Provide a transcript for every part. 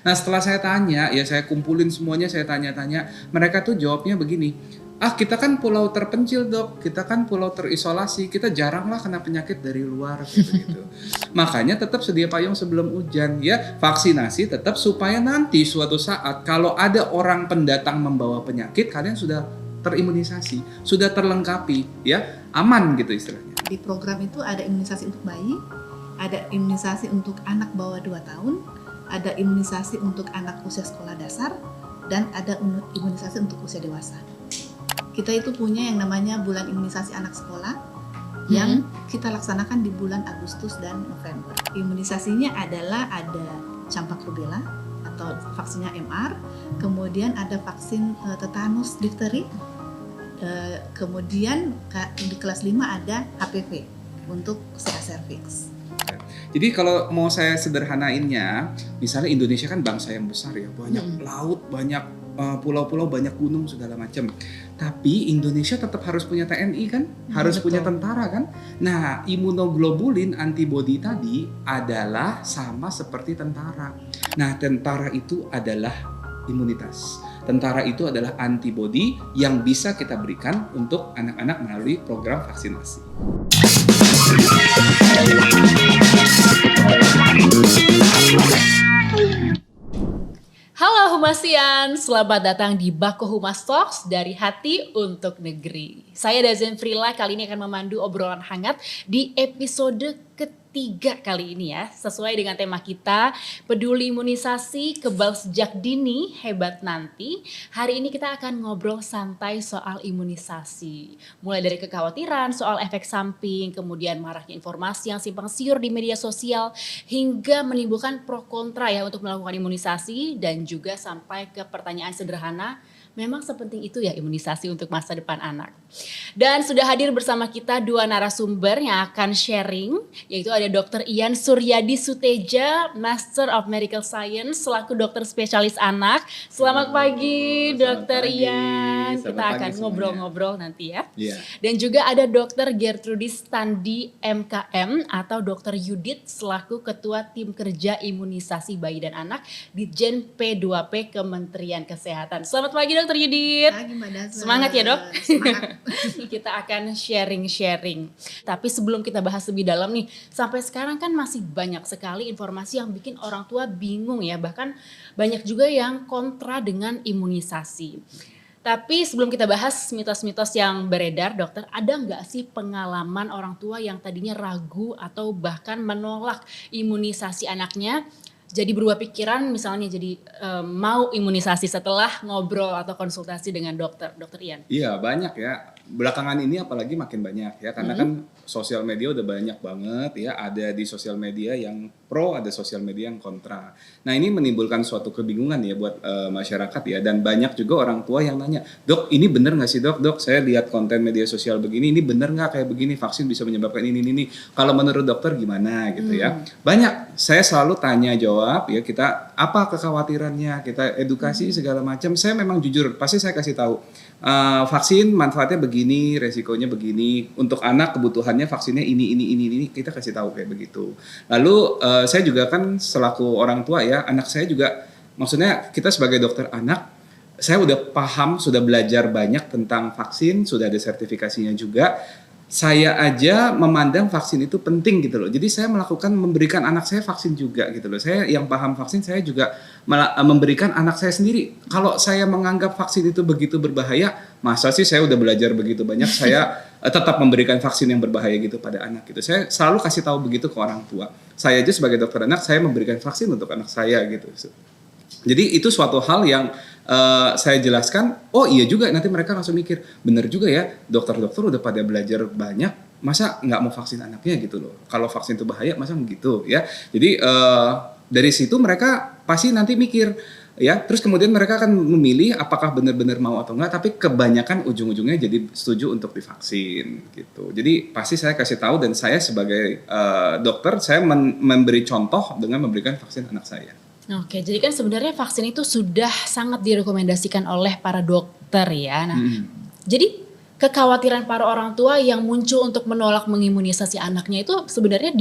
Nah setelah saya tanya, ya saya kumpulin semuanya, saya tanya-tanya, mereka tuh jawabnya begini, kita kan pulau terpencil dok, kita kan pulau terisolasi, kita jarang lah kena penyakit dari luar gitu. Makanya tetap sedia payung sebelum hujan ya, vaksinasi tetap supaya nanti suatu saat kalau ada orang pendatang membawa penyakit, kalian sudah terimunisasi, sudah terlengkapi ya, aman gitu istilahnya. Di program itu ada imunisasi untuk bayi, ada imunisasi untuk anak bawah 2 tahun, ada imunisasi untuk anak usia sekolah dasar, dan ada imunisasi untuk usia dewasa. Kita itu punya yang namanya bulan imunisasi anak sekolah yang kita laksanakan di bulan Agustus dan November. Imunisasinya adalah ada campak rubella atau vaksinnya MR, kemudian ada vaksin tetanus difteri, kemudian di kelas 5 ada HPV untuk CA cervix. Jadi kalau mau saya sederhanainnya, misalnya Indonesia kan bangsa yang besar ya, banyak laut, banyak pulau-pulau, banyak gunung segala macam. Tapi Indonesia tetap harus punya TNI kan, harus punya tentara kan. Nah, imunoglobulin antibody tadi adalah sama seperti tentara. Nah, tentara itu adalah imunitas. Tentara itu adalah antibody yang bisa kita berikan untuk anak-anak melalui program vaksinasi. Halo Humasian, selamat datang di Bako Humas Talks dari hati untuk negeri. Saya Dazen Frila kali ini akan memandu obrolan hangat di episode ketiga kali ini ya. Sesuai dengan tema kita, peduli imunisasi, kebal sejak dini, hebat nanti. Hari ini kita akan ngobrol santai soal imunisasi. Mulai dari kekhawatiran soal efek samping, kemudian maraknya informasi yang simpang siur di media sosial, hingga menimbulkan pro kontra ya untuk melakukan imunisasi, dan juga sampai ke pertanyaan sederhana, memang sepenting itu ya imunisasi untuk masa depan anak. Dan sudah hadir bersama kita dua narasumber yang akan sharing, yaitu ada Dr. Ian Suryadi Suteja, Master of Medical Science, selaku dokter spesialis anak. Selamat pagi Dr. Ian. Kita akan ngobrol-ngobrol nanti ya. Dan juga ada Dr. Gertrudis Standi MKM atau Dr. Yudit selaku Ketua Tim Kerja Imunisasi Bayi dan Anak di Jen P2P Kementerian Kesehatan. Selamat pagi Dr. Yudit. Pagi Mbak Daza. Semangat ya dok. Semangat. Kita akan sharing-sharing. Tapi sebelum kita bahas lebih dalam nih, sampai sekarang kan masih banyak sekali informasi yang bikin orang tua bingung ya. Bahkan banyak juga yang kontra dengan imunisasi. Tapi sebelum kita bahas mitos-mitos yang beredar, dokter, ada nggak sih pengalaman orang tua yang tadinya ragu atau bahkan menolak imunisasi anaknya, jadi berubah pikiran misalnya jadi mau imunisasi setelah ngobrol atau konsultasi dengan dokter Ian? Iya banyak ya, belakangan ini apalagi makin banyak ya, karena kan sosial media udah banyak banget ya, ada di sosial media yang pro, ada sosial media yang kontra. Nah ini menimbulkan suatu kebingungan ya buat masyarakat ya, dan banyak juga orang tua yang nanya, dok ini bener nggak sih dok, saya lihat konten media sosial begini, ini bener nggak kayak begini, vaksin bisa menyebabkan ini, kalau menurut dokter gimana gitu ya. Banyak, saya selalu tanya jawab ya, kita apa kekhawatirannya, kita edukasi segala macam. Saya memang jujur, pasti saya kasih tahu vaksin manfaatnya begini, resikonya begini, untuk anak kebutuhannya vaksinnya ini kita kasih tahu kayak begitu. Lalu saya juga kan selaku orang tua ya, anak saya juga, maksudnya kita sebagai dokter anak, saya udah paham, sudah belajar banyak tentang vaksin, sudah ada sertifikasinya juga. Saya aja memandang vaksin itu penting gitu loh. Jadi saya memberikan anak saya vaksin juga gitu loh. Saya yang paham vaksin, saya juga memberikan anak saya sendiri. Kalau saya menganggap vaksin itu begitu berbahaya, masa sih saya udah belajar begitu banyak, saya tetap memberikan vaksin yang berbahaya gitu pada anak gitu. Saya selalu kasih tahu begitu ke orang tua. Saya aja sebagai dokter anak, saya memberikan vaksin untuk anak saya gitu. Jadi itu suatu hal yang saya jelaskan, oh iya juga, nanti mereka langsung mikir, bener juga ya, dokter-dokter udah pada belajar banyak, masa nggak mau vaksin anaknya gitu loh. Kalau vaksin itu bahaya, masa gitu ya. Jadi dari situ mereka pasti nanti mikir, ya, terus kemudian mereka akan memilih apakah benar-benar mau atau enggak, tapi kebanyakan ujung-ujungnya jadi setuju untuk divaksin gitu. Jadi pasti saya kasih tahu, dan saya sebagai dokter, saya memberi contoh dengan memberikan vaksin anak saya. Oke, jadi kan sebenarnya vaksin itu sudah sangat direkomendasikan oleh para dokter ya. Nah, jadi kekhawatiran para orang tua yang muncul untuk menolak mengimunisasi anaknya itu sebenarnya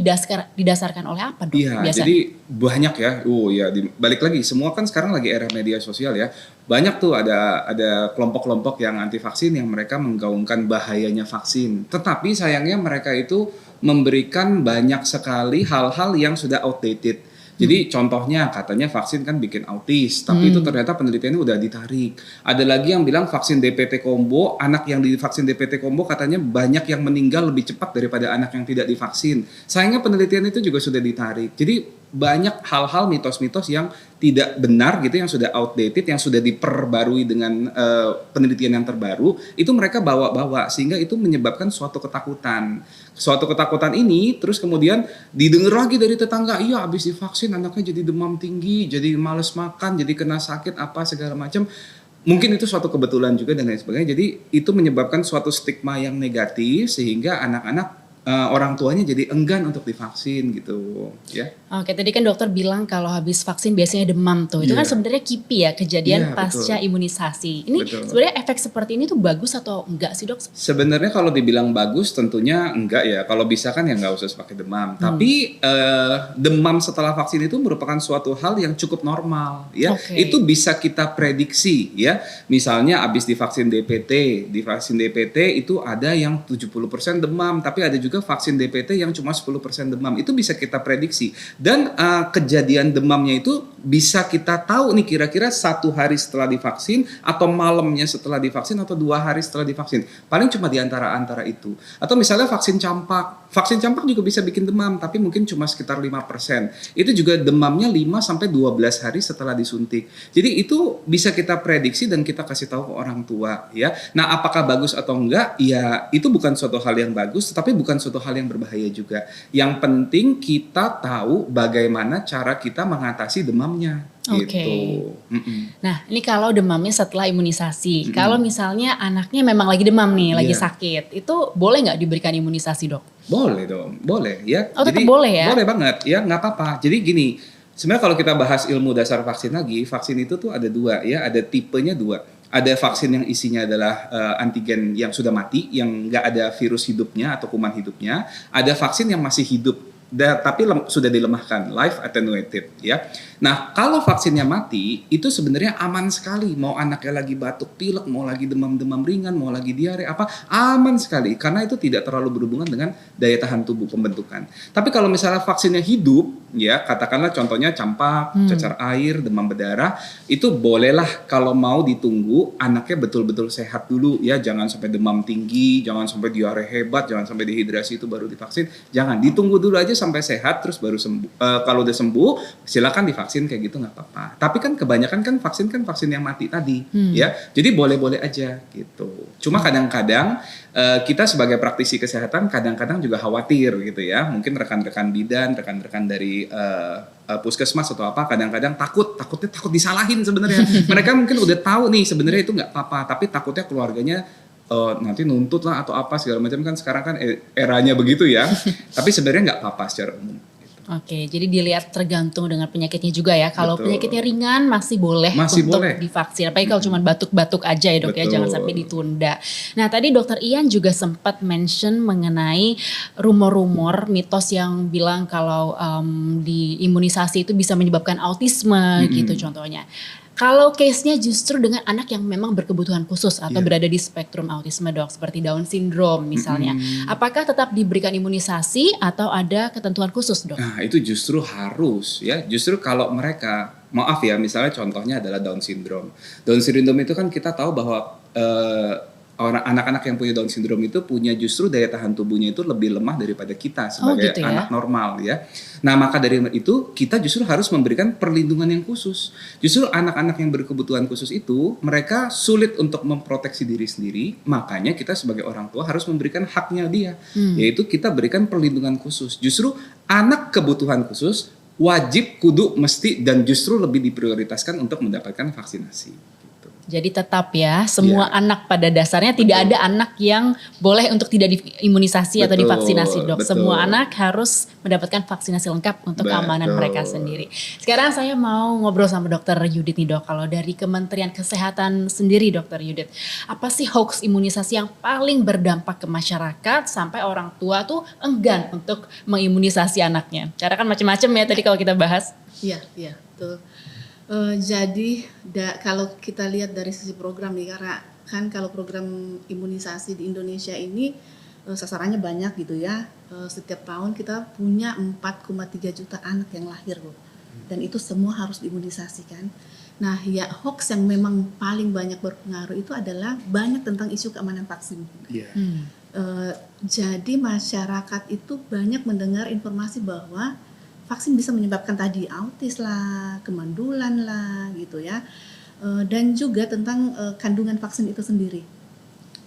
didasarkan oleh apa, Dok? Iya, Biasanya? jadi banyak ya. Oh ya, balik lagi semua kan sekarang lagi era media sosial ya. Banyak tuh ada kelompok-kelompok yang anti vaksin yang mereka menggaungkan bahayanya vaksin. Tetapi sayangnya mereka itu memberikan banyak sekali hal-hal yang sudah outdated. Jadi contohnya katanya vaksin kan bikin autis, tapi itu ternyata penelitiannya udah ditarik. Ada lagi yang bilang vaksin DPT combo, anak yang divaksin DPT combo katanya banyak yang meninggal lebih cepat daripada anak yang tidak divaksin. Sayangnya penelitian itu juga sudah ditarik. Jadi banyak hal-hal mitos-mitos yang tidak benar gitu, yang sudah outdated, yang sudah diperbarui dengan penelitian yang terbaru, itu mereka bawa-bawa sehingga itu menyebabkan suatu ketakutan. Suatu ketakutan ini terus kemudian didengar lagi dari tetangga, iya habis divaksin anaknya jadi demam tinggi, jadi males makan, jadi kena sakit apa segala macam. Mungkin itu suatu kebetulan juga dan lain sebagainya. Jadi itu menyebabkan suatu stigma yang negatif sehingga anak-anak orang tuanya jadi enggan untuk divaksin gitu ya. Oke, tadi kan dokter bilang kalau habis vaksin biasanya demam tuh. Itu kan sebenarnya KIPI ya, kejadian Iya, pasca betul. imunisasi. Ini Betul. sebenarnya efek seperti ini tuh bagus atau enggak sih, Dok? Sebenarnya kalau dibilang bagus tentunya enggak ya. Kalau bisa kan ya nggak usah pakai demam. Tapi demam setelah vaksin itu merupakan suatu hal yang cukup normal ya. Oke. Itu bisa kita prediksi ya. Misalnya abis divaksin DPT itu ada yang 70% demam, tapi ada juga vaksin DPT yang cuma 10% demam. Itu bisa kita prediksi. Dan kejadian demamnya itu bisa kita tahu nih kira-kira 1 hari setelah divaksin atau malamnya setelah divaksin atau 2 hari setelah divaksin. Paling cuma di antara itu. Atau misalnya vaksin campak. Vaksin campak juga bisa bikin demam tapi mungkin cuma sekitar 5%. Itu juga demamnya 5-12 hari setelah disuntik. Jadi itu bisa kita prediksi dan kita kasih tahu ke orang tua ya. Nah, apakah bagus atau enggak? Ya, itu bukan suatu hal yang bagus tetapi bukan suatu hal yang berbahaya juga. Yang penting kita tahu bagaimana cara kita mengatasi demamnya. Oke. Gitu. Nah, ini kalau demamnya setelah imunisasi. Kalau misalnya anaknya memang lagi demam nih, lagi Iya. sakit, itu boleh nggak diberikan imunisasi, Dok? Boleh dong, boleh ya. Oh, tetap boleh ya? Boleh banget, ya nggak apa-apa. Jadi gini, sebenarnya kalau kita bahas ilmu dasar vaksin lagi, vaksin itu tuh ada 2 ya, ada tipenya 2. Ada vaksin yang isinya adalah antigen yang sudah mati, yang nggak ada virus hidupnya atau kuman hidupnya. Ada vaksin yang masih hidup, tapi sudah dilemahkan, live attenuated ya. Nah, kalau vaksinnya mati, itu sebenarnya aman sekali. Mau anaknya lagi batuk pilek, mau lagi demam-demam ringan, mau lagi diare apa, aman sekali. Karena itu tidak terlalu berhubungan dengan daya tahan tubuh pembentukan. Tapi kalau misalnya vaksinnya hidup, ya katakanlah contohnya campak, cacar air, demam berdarah, itu bolehlah kalau mau ditunggu anaknya betul-betul sehat dulu ya. Jangan sampai demam tinggi, jangan sampai diare hebat, jangan sampai dehidrasi itu baru divaksin. Jangan, ditunggu dulu aja sampai sehat terus baru sembuh. Kalau udah sembuh, silakan divaksin kayak gitu nggak apa-apa. Tapi kan kebanyakan kan vaksin yang mati tadi, ya. Jadi boleh-boleh aja gitu. Cuma kadang-kadang kita sebagai praktisi kesehatan kadang-kadang juga khawatir gitu ya. Mungkin rekan-rekan bidan, rekan-rekan dari puskesmas atau apa kadang-kadang takutnya disalahin sebenarnya. Mereka mungkin udah tahu nih sebenarnya itu nggak apa-apa, tapi takutnya keluarganya nanti nuntut lah atau apa segala macam kan sekarang kan eranya begitu ya. Tapi sebenarnya nggak apa-apa secara umum. Oke, jadi dilihat tergantung dengan penyakitnya juga ya. Kalau Betul. penyakitnya ringan masih boleh untuk boleh. divaksin. Apalagi kalau cuma batuk-batuk aja ya, Dok ya, Betul. jangan sampai ditunda. Nah, tadi Dokter Ian juga sempat mention mengenai rumor-rumor mitos yang bilang kalau di imunisasi itu bisa menyebabkan autisme gitu contohnya. Kalau case-nya justru dengan anak yang memang berkebutuhan khusus atau berada di spektrum autisme, Dok, seperti Down syndrome misalnya. Apakah tetap diberikan imunisasi atau ada ketentuan khusus, Dok? Nah, itu justru harus ya. Justru kalau mereka, maaf ya, misalnya contohnya adalah Down syndrome. Down syndrome itu kan kita tahu bahwa anak-anak yang punya Down syndrome itu punya justru daya tahan tubuhnya itu lebih lemah daripada kita sebagai gitu ya? anak normal ya. Nah, maka dari itu kita justru harus memberikan perlindungan yang khusus. Justru anak-anak yang berkebutuhan khusus itu mereka sulit untuk memproteksi diri sendiri, makanya kita sebagai orang tua harus memberikan haknya dia, yaitu kita berikan perlindungan khusus. Justru anak kebutuhan khusus wajib, kudu, mesti dan justru lebih diprioritaskan untuk mendapatkan vaksinasi. Jadi tetap ya, semua Iya. anak pada dasarnya tidak Betul. ada anak yang boleh untuk tidak diimunisasi atau Betul, divaksinasi, Dok. betul. Semua anak harus mendapatkan vaksinasi lengkap untuk keamanan mereka Betul. sendiri. Sekarang saya mau ngobrol sama Dokter Yudit nih, Dok. Kalau dari Kementerian Kesehatan sendiri, Dokter Yudit, apa sih hoax imunisasi yang paling berdampak ke masyarakat sampai orang tua tuh enggan untuk mengimunisasi anaknya? Cara kan macam-macam ya tadi kalau kita bahas. Iya, iya, betul. Jadi kalau kita lihat dari sisi program nih, karena kan kalau program imunisasi di Indonesia ini sasarannya banyak gitu ya. Setiap tahun kita punya 4,3 juta anak yang lahir loh, dan itu semua harus diimunisasikan. Nah, ya hoax yang memang paling banyak berpengaruh itu adalah banyak tentang isu keamanan vaksin. Iya. Jadi masyarakat itu banyak mendengar informasi bahwa vaksin bisa menyebabkan tadi autis lah, kemandulan lah gitu ya. Dan juga tentang kandungan vaksin itu sendiri.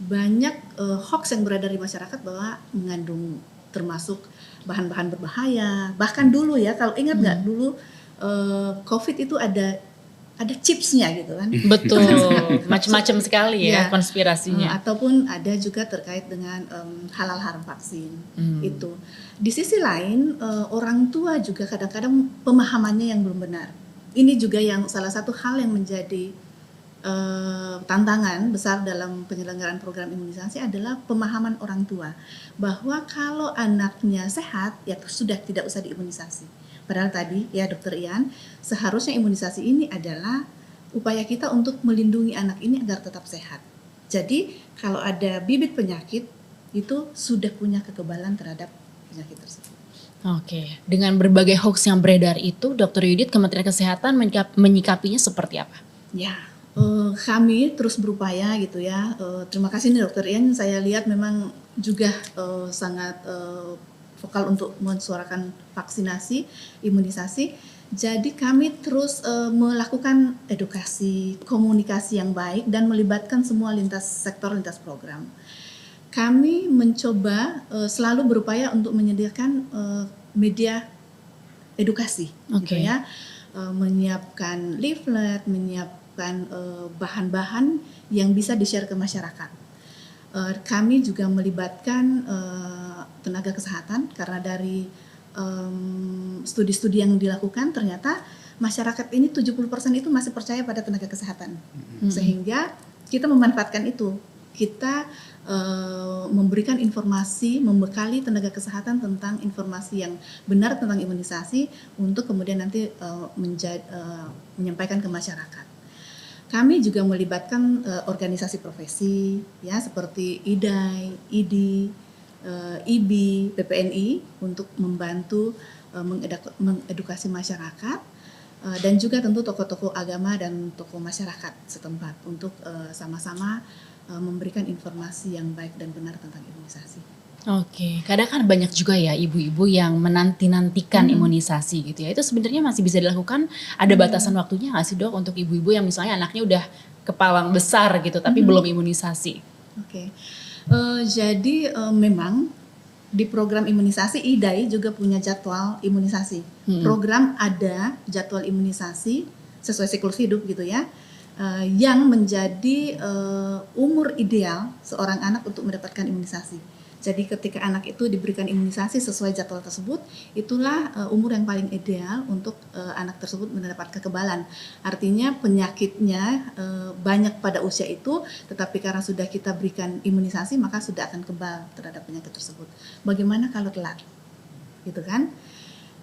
Banyak hoax yang beredar di masyarakat bahwa mengandung termasuk bahan-bahan berbahaya. Bahkan dulu ya, kalau ingat nggak dulu COVID itu ada chipsnya gitu kan. Betul, macam-macam sekali ya Ya. konspirasinya. Ataupun ada juga terkait dengan halal haram vaksin itu. Di sisi lain orang tua juga kadang-kadang pemahamannya yang belum benar. Ini juga yang salah satu hal yang menjadi tantangan besar dalam penyelenggaraan program imunisasi adalah pemahaman orang tua bahwa kalau anaknya sehat ya sudah tidak usah diimunisasi. Padahal tadi ya Dokter Ian, seharusnya imunisasi ini adalah upaya kita untuk melindungi anak ini agar tetap sehat. Jadi kalau ada bibit penyakit itu sudah punya kekebalan terhadap penyakit tersebut. Oke, dengan berbagai hoax yang beredar itu, Dr. Yudit, Kementerian Kesehatan menyikapinya seperti apa? Ya, kami terus berupaya gitu ya. Terima kasih nih Dokter Ian, saya lihat memang juga sangat vokal untuk mensuarakan vaksinasi, imunisasi. Jadi kami terus melakukan edukasi, komunikasi yang baik dan melibatkan semua lintas sektor, lintas program. Kami mencoba selalu berupaya untuk menyediakan media edukasi, gitu ya, menyiapkan leaflet, menyiapkan bahan-bahan yang bisa di-share ke masyarakat. Kami juga melibatkan tenaga kesehatan karena dari studi-studi yang dilakukan ternyata masyarakat ini 70% itu masih percaya pada tenaga kesehatan. Sehingga kita memanfaatkan itu. Kita memberikan informasi, membekali tenaga kesehatan tentang informasi yang benar tentang imunisasi untuk kemudian nanti menyampaikan ke masyarakat. Kami juga melibatkan organisasi profesi ya seperti IDAI, IDI, IBI, PPNI untuk membantu mengedukasi masyarakat dan juga tentu tokoh-tokoh agama dan tokoh masyarakat setempat untuk sama-sama memberikan informasi yang baik dan benar tentang imunisasi. Oke, kadang kan banyak juga ya ibu-ibu yang menanti-nantikan imunisasi gitu ya. Itu sebenarnya masih bisa dilakukan, ada batasan waktunya nggak sih Dok untuk ibu-ibu yang misalnya anaknya udah kepalang besar gitu tapi belum imunisasi? Oke. Jadi memang di program imunisasi IDAI juga punya jadwal imunisasi. Program ada jadwal imunisasi sesuai siklus hidup gitu ya, yang menjadi umur ideal seorang anak untuk mendapatkan imunisasi. Jadi ketika anak itu diberikan imunisasi sesuai jadwal tersebut, itulah umur yang paling ideal untuk anak tersebut mendapat kekebalan. Artinya penyakitnya banyak pada usia itu, tetapi karena sudah kita berikan imunisasi maka sudah akan kebal terhadap penyakit tersebut. Bagaimana kalau telat? Gitu kan?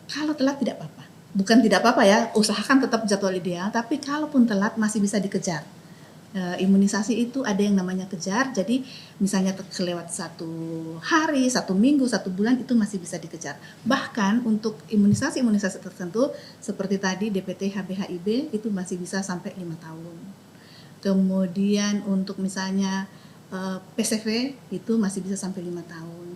Kalau telat tidak apa-apa. Bukan tidak apa-apa ya, usahakan tetap jadwal ideal, tapi kalaupun telat masih bisa dikejar. Imunisasi itu ada yang namanya kejar, jadi misalnya kelewat 1 hari, 1 minggu, 1 bulan itu masih bisa dikejar. Bahkan untuk imunisasi tertentu seperti tadi DPT, HBHIB itu masih bisa sampai 5 tahun. Kemudian untuk misalnya PCV itu masih bisa sampai 5 tahun.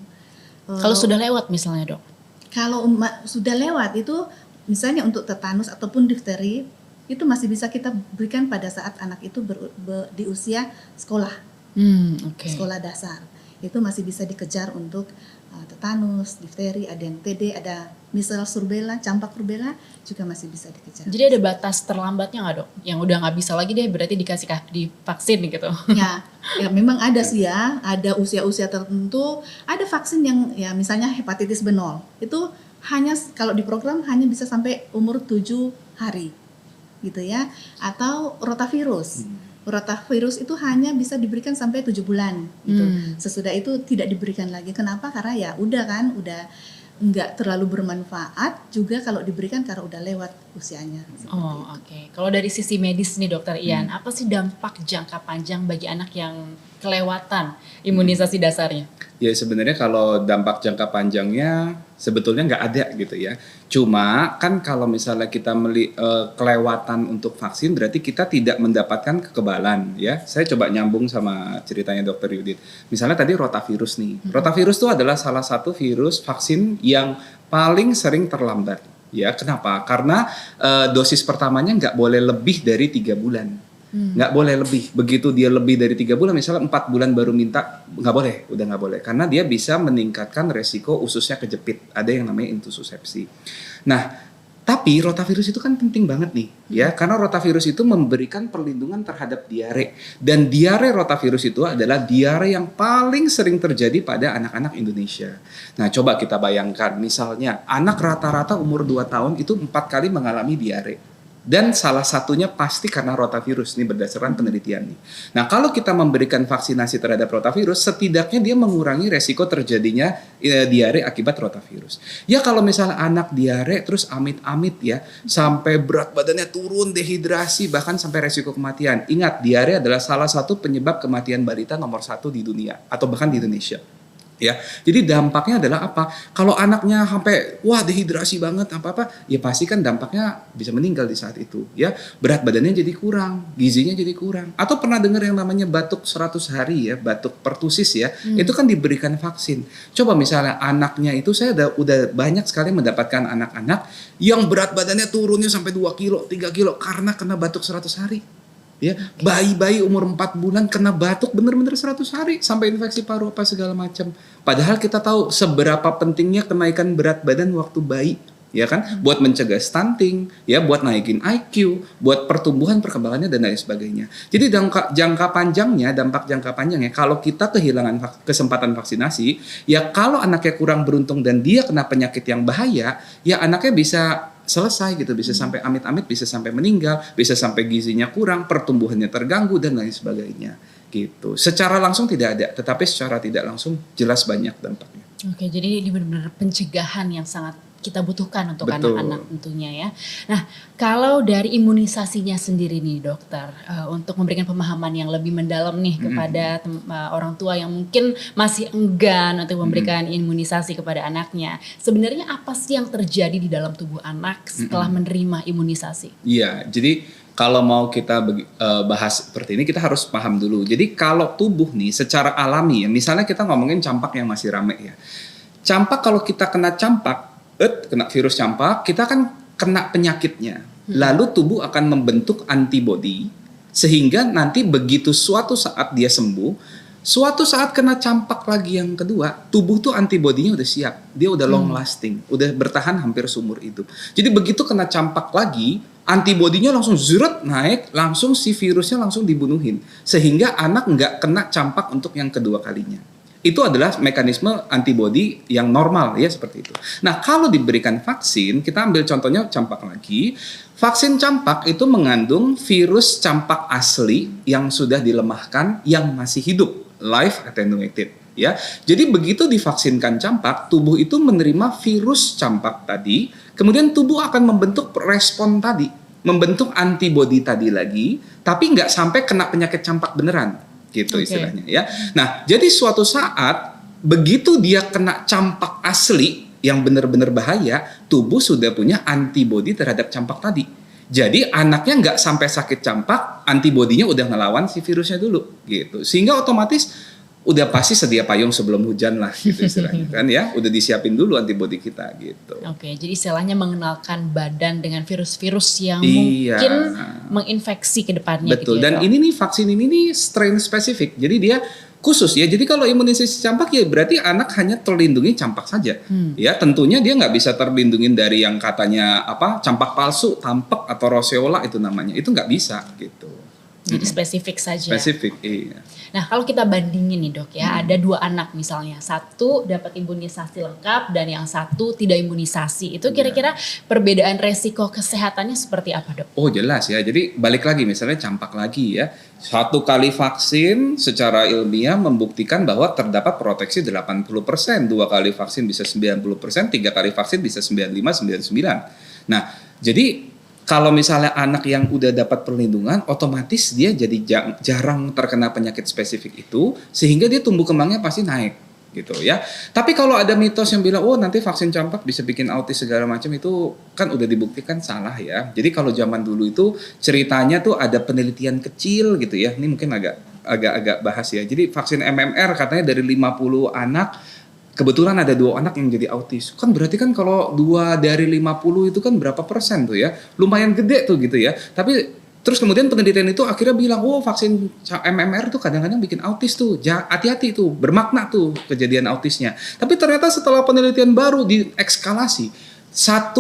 Kalau sudah lewat misalnya Dok? Kalau sudah lewat itu misalnya untuk tetanus ataupun difteri itu masih bisa kita berikan pada saat anak itu di usia sekolah, sekolah dasar. Itu masih bisa dikejar untuk tetanus, difteri, ada yang TD, ada measles, rubella, campak rubella juga masih bisa dikejar. Jadi ada batas terlambatnya nggak dok? Yang udah nggak bisa lagi deh berarti divaksin gitu. Ya memang ada sih ya, ada usia-usia tertentu, ada vaksin yang ya misalnya hepatitis B0 itu hanya kalau di program hanya bisa sampai umur 7 hari gitu ya, atau rotavirus. Rotavirus itu hanya bisa diberikan sampai 7 bulan gitu. Sesudah itu tidak diberikan lagi. Kenapa? Karena ya udah nggak terlalu bermanfaat juga kalau diberikan karena udah lewat usianya. Oh oke. Kalau dari sisi medis nih dokter Ian, apa sih dampak jangka panjang bagi anak yang kelewatan imunisasi dasarnya? Ya sebenarnya kalau dampak jangka panjangnya sebetulnya nggak ada gitu ya. Cuma kan kalau misalnya kita kelewatan untuk vaksin berarti kita tidak mendapatkan kekebalan ya. Saya coba nyambung sama ceritanya Dokter Yudit. Misalnya tadi rotavirus nih. Rotavirus itu adalah salah satu virus vaksin yang paling sering terlambat. Ya kenapa? Karena dosis pertamanya nggak boleh lebih dari 3 bulan. Nggak boleh lebih. Begitu dia lebih dari 3 bulan, misalnya 4 bulan baru minta, nggak boleh, udah nggak boleh. Karena dia bisa meningkatkan resiko ususnya kejepit. Ada yang namanya intussusepsi. Nah, tapi rotavirus itu kan penting banget nih, ya, karena rotavirus itu memberikan perlindungan terhadap diare. Dan diare rotavirus itu adalah diare yang paling sering terjadi pada anak-anak Indonesia. Nah, coba kita bayangkan, misalnya anak rata-rata umur 2 tahun itu 4 kali mengalami diare. Dan salah satunya pasti karena rotavirus, ini berdasarkan penelitian nih. Nah, kalau kita memberikan vaksinasi terhadap rotavirus, setidaknya dia mengurangi resiko terjadinya diare akibat rotavirus. Ya kalau misalnya anak diare terus amit-amit ya, sampai berat badannya turun, dehidrasi, bahkan sampai resiko kematian. Ingat, diare adalah salah satu penyebab kematian balita nomor 1 di dunia, atau bahkan di Indonesia. Ya, jadi dampaknya adalah apa? Kalau anaknya sampai dehidrasi banget apa-apa, ya pasti kan dampaknya bisa meninggal di saat itu, ya. Berat badannya jadi kurang, gizinya jadi kurang. Atau pernah dengar yang namanya batuk 100 hari ya, batuk pertusis ya. Itu kan diberikan vaksin. Coba misalnya anaknya itu, saya udah banyak sekali mendapatkan anak-anak yang berat badannya turunnya sampai 2 kilo, 3 kilo karena kena batuk 100 hari. Ya, bayi-bayi umur 4 bulan kena batuk bener-bener 100 hari sampai infeksi paru apa segala macam. Padahal kita tahu seberapa pentingnya kenaikan berat badan waktu bayi, ya kan? Buat mencegah stunting, ya, buat naikin IQ, buat pertumbuhan perkembangannya dan lain sebagainya. Jadi dampak jangka panjangnya kalau kita kehilangan kesempatan vaksinasi, ya kalau anaknya kurang beruntung dan dia kena penyakit yang bahaya, ya anaknya bisa selesai gitu, bisa sampai amit-amit, bisa sampai meninggal, bisa sampai gizinya kurang, pertumbuhannya terganggu dan lain sebagainya gitu. Secara langsung tidak ada, tetapi secara tidak langsung jelas banyak dampaknya. Oke, jadi ini benar-benar pencegahan yang sangat kita butuhkan untuk Betul. anak-anak tentunya ya. Nah, kalau dari imunisasinya sendiri nih dokter, untuk memberikan pemahaman yang lebih mendalam nih kepada orang tua yang mungkin masih enggan untuk memberikan imunisasi kepada anaknya. Sebenarnya apa sih yang terjadi di dalam tubuh anak setelah menerima imunisasi? Iya, jadi kalau mau kita bahas seperti ini, kita harus paham dulu. Jadi kalau tubuh nih secara alami ya, misalnya kita ngomongin campak yang masih rame ya. Campak, kalau kita kena campak, kena virus campak, kita kan kena penyakitnya. Lalu tubuh akan membentuk antibodi, sehingga nanti begitu suatu saat dia sembuh, suatu saat kena campak lagi yang kedua, tubuh tuh antibodinya udah siap. Dia udah long lasting, udah bertahan hampir seumur hidup. Jadi begitu kena campak lagi, antibodinya langsung zeret naik, langsung si virusnya langsung dibunuhin. Sehingga anak nggak kena campak untuk yang kedua kalinya. Itu adalah mekanisme antibodi yang normal ya, seperti itu. Nah, kalau diberikan vaksin, kita ambil contohnya campak lagi. Vaksin campak itu mengandung virus campak asli yang sudah dilemahkan yang masih hidup, live attenuated ya. Jadi begitu divaksinkan campak, tubuh itu menerima virus campak tadi, kemudian tubuh akan membentuk respon tadi, membentuk antibodi tadi lagi, tapi nggak sampai kena penyakit campak beneran. Gitu istilahnya ya. Nah, jadi suatu saat begitu dia kena campak asli yang benar-benar bahaya, tubuh sudah punya antibodi terhadap campak tadi. Jadi anaknya nggak sampai sakit campak, antibodinya udah ngelawan si virusnya dulu gitu. Sehingga otomatis udah pasti sedia payung sebelum hujan lah gitu istilahnya kan ya, udah disiapin dulu antibodi kita gitu. Oke, jadi istilahnya mengenalkan badan dengan virus-virus yang mungkin menginfeksi ke depannya. Betul, gitu ya, dan ini nih vaksin ini nih strain spesifik. Jadi dia khusus ya. Jadi kalau imunisasi campak ya berarti anak hanya terlindungi campak saja. Ya tentunya dia nggak bisa terlindungin dari yang katanya campak palsu, tampek atau roseola itu namanya. Itu nggak bisa gitu. Jadi spesifik saja. Spesifik, iya. Nah kalau kita bandingin nih dok ya, ada 2 anak misalnya, satu dapat imunisasi lengkap dan yang satu tidak imunisasi. Itu kira-kira perbedaan resiko kesehatannya seperti apa dok? Oh jelas ya, jadi balik lagi misalnya campak lagi ya. 1 kali vaksin secara ilmiah membuktikan bahwa terdapat proteksi 80%, 2 kali vaksin bisa 90%, 3 kali vaksin bisa 95-99. Nah jadi kalau misalnya anak yang udah dapat perlindungan, otomatis dia jadi jarang terkena penyakit spesifik itu, sehingga dia tumbuh kembangnya pasti naik, gitu ya. Tapi kalau ada mitos yang bilang, oh nanti vaksin campak bisa bikin autis segala macam, itu kan udah dibuktikan salah ya. Jadi kalau zaman dulu itu ceritanya tuh ada penelitian kecil gitu ya. Ini mungkin agak bahas ya. Jadi vaksin MMR katanya dari 50 anak, kebetulan ada 2 anak yang jadi autis. Kan berarti kan kalau 2 dari 50 itu kan berapa persen tuh ya? Lumayan gede tuh gitu ya. Tapi terus kemudian penelitian itu akhirnya bilang, oh vaksin MMR tuh kadang-kadang bikin autis tuh. Hati-hati tuh, bermakna tuh kejadian autisnya. Tapi ternyata setelah penelitian baru diekskalasi, 1,2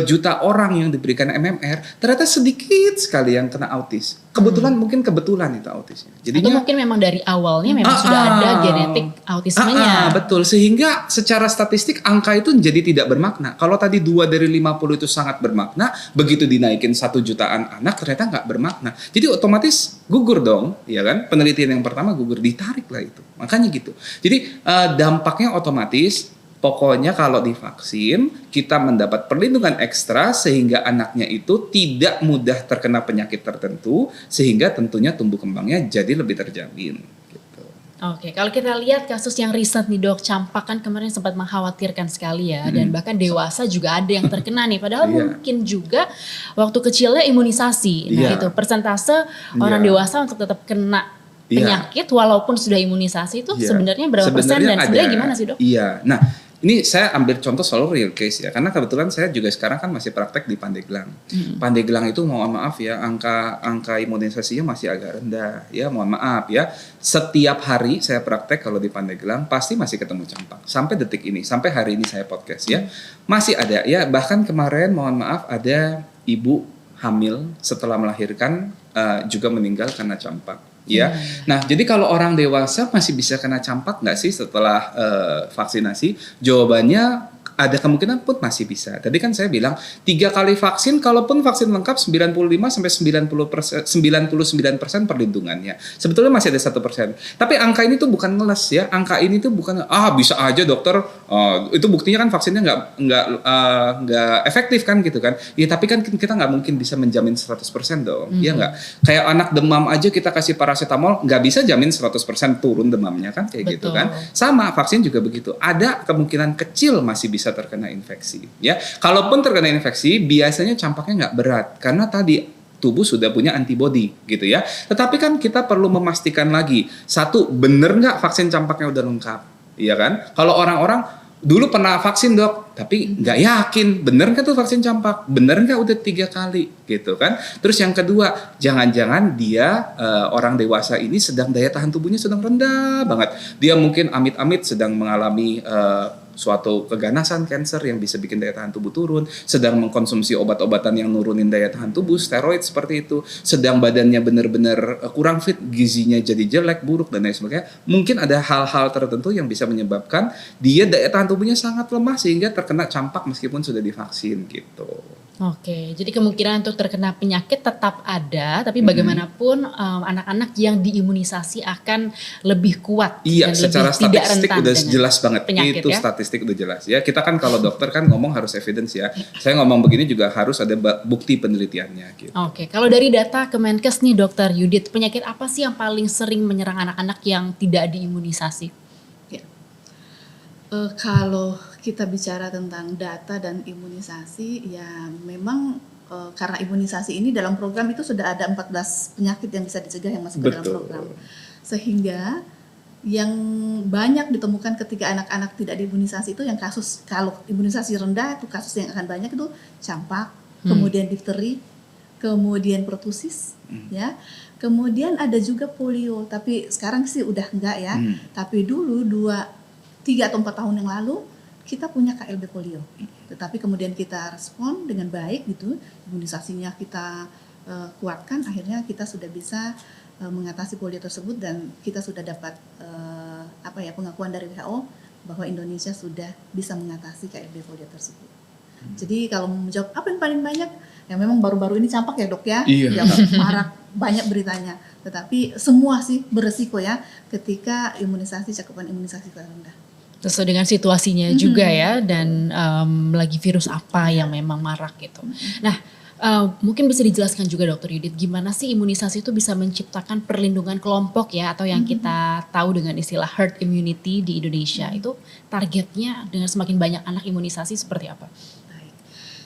juta orang yang diberikan MMR, ternyata sedikit sekali yang kena autis. Mungkin kebetulan itu autisnya. Atau mungkin memang dari awalnya memang sudah ada genetik autismenya. Betul, sehingga secara statistik angka itu jadi tidak bermakna. Kalau tadi 2 dari 50 itu sangat bermakna, begitu dinaikin 1 jutaan anak ternyata nggak bermakna. Jadi otomatis gugur dong, ya kan? Penelitian yang pertama gugur, ditarik lah itu. Makanya gitu. Jadi dampaknya otomatis. Pokoknya kalau divaksin, kita mendapat perlindungan ekstra sehingga anaknya itu tidak mudah terkena penyakit tertentu, sehingga tentunya tumbuh kembangnya jadi lebih terjamin. Gitu. Oke, kalau kita lihat kasus yang recent nih dok, campak kan kemarin sempat mengkhawatirkan sekali ya, dan bahkan dewasa juga ada yang terkena nih, padahal mungkin juga waktu kecilnya imunisasi. Nah itu persentase orang dewasa untuk tetap kena penyakit walaupun sudah imunisasi itu sebenarnya berapa persen dan sebenarnya gimana sih dok? Iya, nah ini saya ambil contoh selalu real case ya, karena kebetulan saya juga sekarang kan masih praktek di Pandeglang. Pandeglang itu mohon maaf ya, angka imunisasinya masih agak rendah ya, mohon maaf ya. Setiap hari saya praktek kalau di Pandeglang pasti masih ketemu campak. Sampai detik ini, sampai hari ini saya podcast ya, masih ada ya. Bahkan kemarin mohon maaf ada ibu hamil setelah melahirkan juga meninggal karena campak. Ya, nah jadi kalau orang dewasa masih bisa kena campak nggak sih setelah vaksinasi? Jawabannya ada kemungkinan pun masih bisa. Tadi kan saya bilang 3 kali vaksin, kalaupun vaksin lengkap 95-99% perlindungannya. Sebetulnya masih ada 1%. Tapi angka ini tuh bukan ngeles ya. Angka ini tuh bukan bisa aja dokter. Itu buktinya kan vaksinnya nggak efektif kan gitu kan. Ya tapi kan kita nggak mungkin bisa menjamin 100% dong. Iya nggak. Kayak anak demam aja kita kasih paracetamol nggak bisa jamin 100% turun demamnya kan kayak gitu kan. Sama vaksin juga begitu. Ada kemungkinan kecil masih bisa terkena infeksi ya. Kalaupun terkena infeksi biasanya campaknya nggak berat karena tadi tubuh sudah punya antibodi gitu ya. Tetapi kan kita perlu memastikan lagi, satu, bener nggak vaksin campaknya udah lengkap, iya kan? Kalau orang-orang dulu pernah vaksin dok, tapi nggak yakin bener nggak tuh vaksin campak, bener nggak udah 3 kali gitu kan. Terus yang kedua, jangan-jangan dia orang dewasa ini sedang daya tahan tubuhnya sedang rendah banget. Dia mungkin amit-amit sedang mengalami suatu keganasan kanker yang bisa bikin daya tahan tubuh turun, sedang mengkonsumsi obat-obatan yang nurunin daya tahan tubuh, steroid seperti itu, sedang badannya benar-benar kurang fit, gizinya jadi jelek, buruk dan lain sebagainya. Mungkin ada hal-hal tertentu yang bisa menyebabkan dia daya tahan tubuhnya sangat lemah sehingga terkena campak meskipun sudah divaksin gitu. Oke, jadi kemungkinan untuk terkena penyakit tetap ada, tapi bagaimanapun anak-anak yang diimunisasi akan lebih kuat dan lebih secara tidak statistik rentan udah jelas banget. Penyakit, itu ya? Statistik udah jelas ya. Kita kan kalau dokter kan ngomong harus evidence ya. Saya ngomong begini juga harus ada bukti penelitiannya gitu. Oke, kalau dari data Kemenkes nih Dokter Yudit, penyakit apa sih yang paling sering menyerang anak-anak yang tidak diimunisasi? Ya. Kalau kita bicara tentang data dan imunisasi, ya memang karena imunisasi ini dalam program itu sudah ada 14 penyakit yang bisa dicegah yang masuk ke dalam program. Sehingga yang banyak ditemukan ketika anak-anak tidak diimunisasi itu yang kasus, kalau imunisasi rendah itu kasus yang akan banyak itu campak, kemudian difteri, kemudian pertusis, ya. Kemudian ada juga polio, tapi sekarang sih udah enggak ya. Tapi dulu 3 atau 4 tahun yang lalu kita punya KLB polio. Tetapi kemudian kita respon dengan baik gitu, imunisasinya kita kuatkan, akhirnya kita sudah bisa mengatasi polio tersebut dan kita sudah dapat pengakuan dari WHO bahwa Indonesia sudah bisa mengatasi KLB polio tersebut. Jadi kalau menjawab apa yang paling banyak, ya memang baru-baru ini campak ya dok ya, Iya. yang marak banyak beritanya. Tetapi semua sih beresiko ya ketika cakupan imunisasi rendah. Sesuai dengan situasinya juga ya, dan lagi virus apa yang memang marak gitu. Nah, mungkin bisa dijelaskan juga Dokter Yudit, gimana sih imunisasi itu bisa menciptakan perlindungan kelompok ya, atau yang kita tahu dengan istilah herd immunity di Indonesia. Itu targetnya dengan semakin banyak anak imunisasi seperti apa? Baik.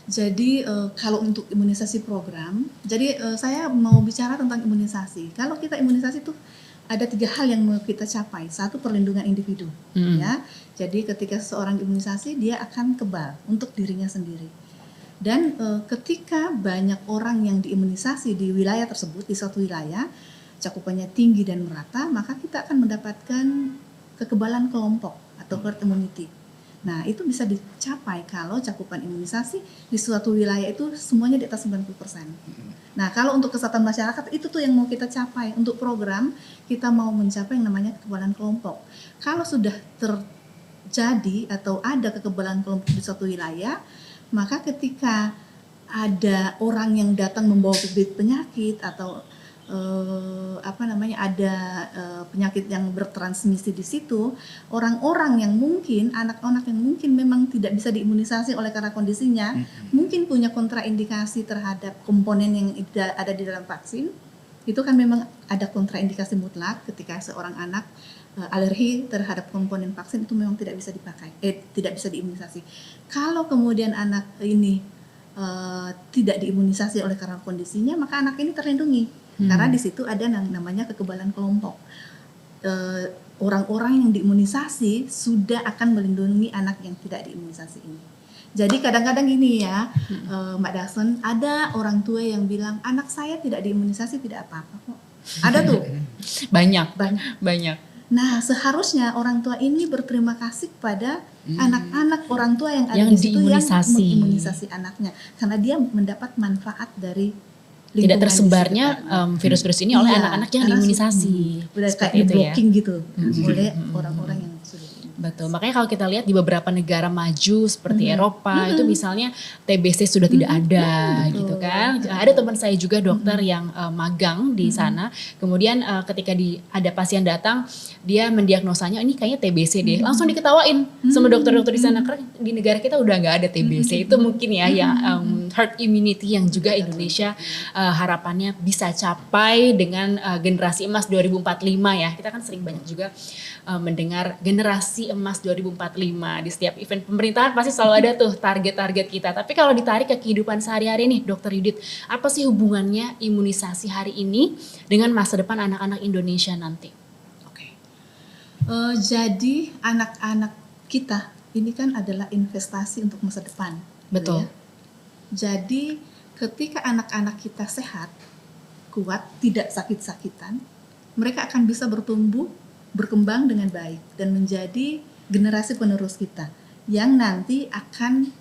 Jadi kalau untuk imunisasi program, jadi saya mau bicara tentang imunisasi. Kalau kita imunisasi itu ada 3 hal yang mau kita capai. 1, perlindungan individu, ya. Jadi ketika seseorang imunisasi, dia akan kebal untuk dirinya sendiri. Dan ketika banyak orang yang diimunisasi di wilayah tersebut, di suatu wilayah, cakupannya tinggi dan merata, maka kita akan mendapatkan kekebalan kelompok atau herd immunity. Nah, itu bisa dicapai kalau cakupan imunisasi di suatu wilayah itu semuanya di atas 90%. Nah, kalau untuk kesehatan masyarakat, itu tuh yang mau kita capai. Untuk program, kita mau mencapai yang namanya kekebalan kelompok. Kalau sudah terjadi atau ada kekebalan kelompok di suatu wilayah, maka ketika ada orang yang datang membawa bibit penyakit atau ada penyakit yang bertransmisi di situ, orang-orang yang mungkin anak-anak yang mungkin memang tidak bisa diimunisasi oleh karena kondisinya, mungkin punya kontraindikasi terhadap komponen yang ada di dalam vaksin, itu kan memang ada kontraindikasi mutlak ketika seorang anak alergi terhadap komponen vaksin, itu memang tidak bisa tidak bisa diimunisasi. Kalau kemudian anak ini tidak diimunisasi oleh karena kondisinya, maka anak ini terlindungi. Karena di situ ada yang namanya kekebalan kelompok. Orang-orang yang diimunisasi sudah akan melindungi anak yang tidak diimunisasi ini. Jadi kadang-kadang ini ya, Mbak Dason, ada orang tua yang bilang anak saya tidak diimunisasi tidak apa-apa kok. Ada tuh. Banyak. Nah, seharusnya orang tua ini berterima kasih pada anak-anak orang tua yang ada di situ yang mengimunisasi anaknya, karena dia mendapat manfaat dari tidak tersebarnya virus-virus ini oleh anak-anak yang diimunisasi. Udah kayak blocking gitu oleh orang-orang yang sudah. Betul, makanya kalau kita lihat di beberapa negara maju seperti Eropa itu misalnya TBC sudah tidak ada gitu kan. Ada teman saya juga dokter yang magang di sana, kemudian ketika ada pasien datang, dia mendiagnosanya ini kayaknya TBC deh, langsung diketawain sama dokter-dokter di sana, karena di negara kita udah nggak ada TBC. Itu mungkin ya yang herd immunity yang juga Indonesia harapannya bisa capai dengan generasi emas 2045 ya. Kita kan sering banyak juga mendengar generasi emas 2045 di setiap event pemerintahan pasti selalu ada tuh target-target kita. Tapi kalau ditarik ke kehidupan sehari-hari nih Dokter Yudit, apa sih hubungannya imunisasi hari ini dengan masa depan anak-anak Indonesia nanti? Oke. Jadi anak-anak kita ini kan adalah investasi untuk masa depan. Betul. Ya? Jadi ketika anak-anak kita sehat, kuat, tidak sakit-sakitan, mereka akan bisa berkembang dengan baik dan menjadi generasi penerus kita yang nanti akan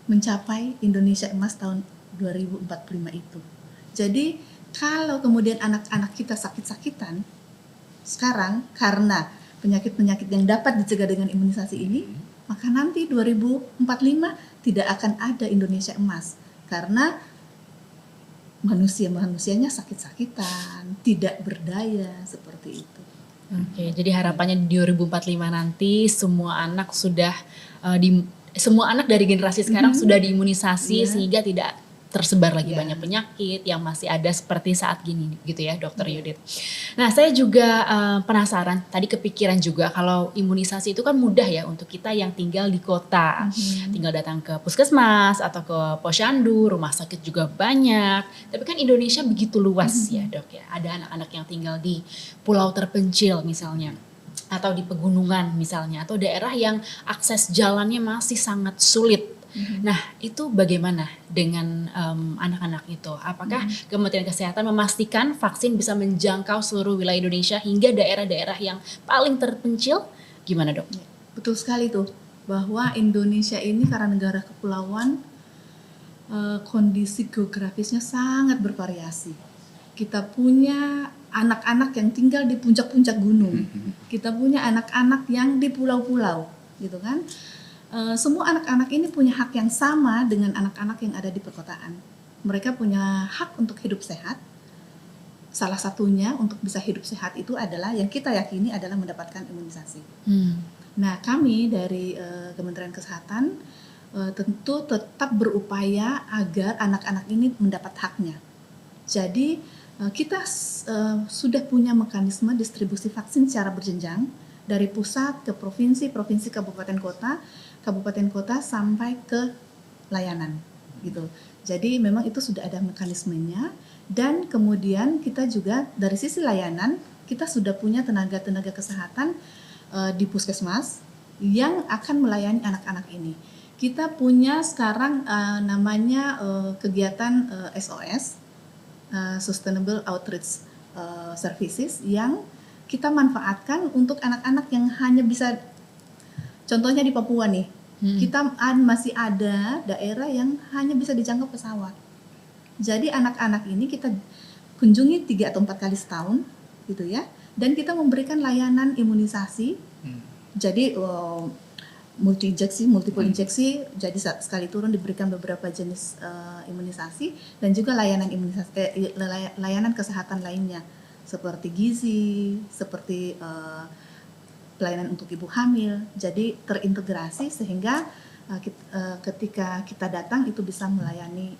mencapai Indonesia Emas tahun 2045 itu. Jadi kalau kemudian anak-anak kita sakit-sakitan sekarang karena penyakit-penyakit yang dapat dicegah dengan imunisasi ini, maka nanti 2045 tidak akan ada Indonesia Emas karena manusianya sakit-sakitan, tidak berdaya seperti itu. Oke, jadi harapannya di 2045 nanti semua anak semua anak dari generasi sekarang sudah diimunisasi sehingga tidak tersebar lagi banyak penyakit yang masih ada seperti saat gini gitu ya Dokter Yudit. Nah, saya juga penasaran, tadi kepikiran juga kalau imunisasi itu kan mudah ya untuk kita yang tinggal di kota. Tinggal datang ke puskesmas atau ke posyandu, rumah sakit juga banyak. Tapi kan Indonesia begitu luas ya Dok ya. Ada anak-anak yang tinggal di pulau terpencil misalnya, atau di pegunungan misalnya, atau daerah yang akses jalannya masih sangat sulit Nah, itu bagaimana dengan anak-anak itu? Apakah Kementerian Kesehatan memastikan vaksin bisa menjangkau seluruh wilayah Indonesia hingga daerah-daerah yang paling terpencil? Gimana, Dok? Betul sekali tuh, bahwa Indonesia ini karena negara kepulauan, kondisi geografisnya sangat bervariasi. Kita punya anak-anak yang tinggal di puncak-puncak gunung. Kita punya anak-anak yang di pulau-pulau, gitu kan. Semua anak-anak ini punya hak yang sama dengan anak-anak yang ada di perkotaan. Mereka punya hak untuk hidup sehat. Salah satunya untuk bisa hidup sehat itu adalah yang kita yakini adalah mendapatkan imunisasi. Nah, kami dari Kementerian Kesehatan tentu tetap berupaya agar anak-anak ini mendapat haknya. Jadi kita sudah punya mekanisme distribusi vaksin secara berjenjang dari pusat ke provinsi, provinsi kabupaten kota sampai ke layanan gitu. Jadi memang itu sudah ada mekanismenya, dan kemudian kita juga dari sisi layanan kita sudah punya tenaga-tenaga kesehatan di puskesmas yang akan melayani anak-anak ini. Kita punya sekarang namanya kegiatan SOS, Sustainable Outreach Services, yang kita manfaatkan untuk anak-anak yang hanya bisa, contohnya di Papua nih, kita masih ada daerah yang hanya bisa dijangkau pesawat. Jadi anak-anak ini kita kunjungi 3 atau 4 kali setahun gitu ya, dan kita memberikan layanan imunisasi. Jadi multiple injeksi, jadi sekali turun diberikan beberapa jenis imunisasi, dan juga layanan layanan kesehatan lainnya seperti gizi, seperti pelayanan untuk ibu hamil. Jadi terintegrasi sehingga ketika kita datang itu bisa melayani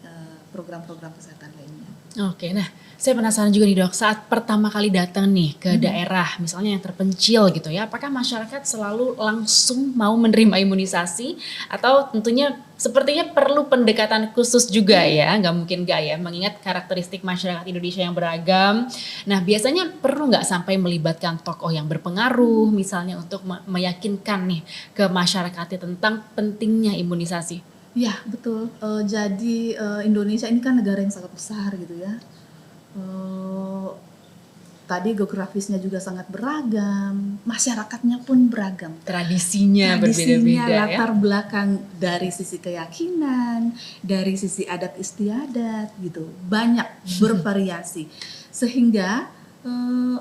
program-program kesehatan lainnya. Oke, nah saya penasaran juga nih, Dok, saat pertama kali datang nih ke daerah misalnya yang terpencil gitu ya, apakah masyarakat selalu langsung mau menerima imunisasi atau tentunya sepertinya perlu pendekatan khusus juga ya, nggak mungkin nggak ya, mengingat karakteristik masyarakat Indonesia yang beragam. Nah, biasanya perlu nggak sampai melibatkan tokoh yang berpengaruh misalnya untuk meyakinkan nih ke masyarakatnya tentang pentingnya imunisasi? Ya, betul. Jadi Indonesia ini kan negara yang sangat besar gitu ya. Tadi geografisnya juga sangat beragam, masyarakatnya pun beragam. Tradisinya berbeda-beda, latar belakang dari sisi keyakinan, dari sisi adat istiadat gitu, banyak bervariasi. Sehingga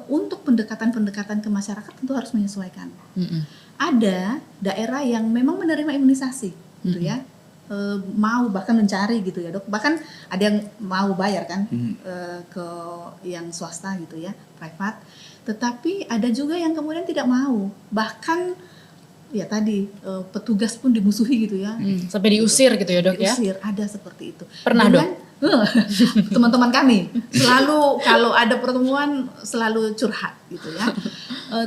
untuk pendekatan-pendekatan ke masyarakat tentu harus menyesuaikan. Ada daerah yang memang menerima imunisasi gitu ya. Mau bahkan mencari gitu ya, Dok, bahkan ada yang mau bayar kan ke yang swasta gitu ya, private, tetapi ada juga yang kemudian tidak mau, bahkan ya tadi petugas pun dimusuhi gitu ya, sampai diusir gitu ya, Dok, diusir, ya? ada seperti itu. Pernah, Dok? Teman-teman kami selalu kalau ada pertemuan selalu curhat gitu ya.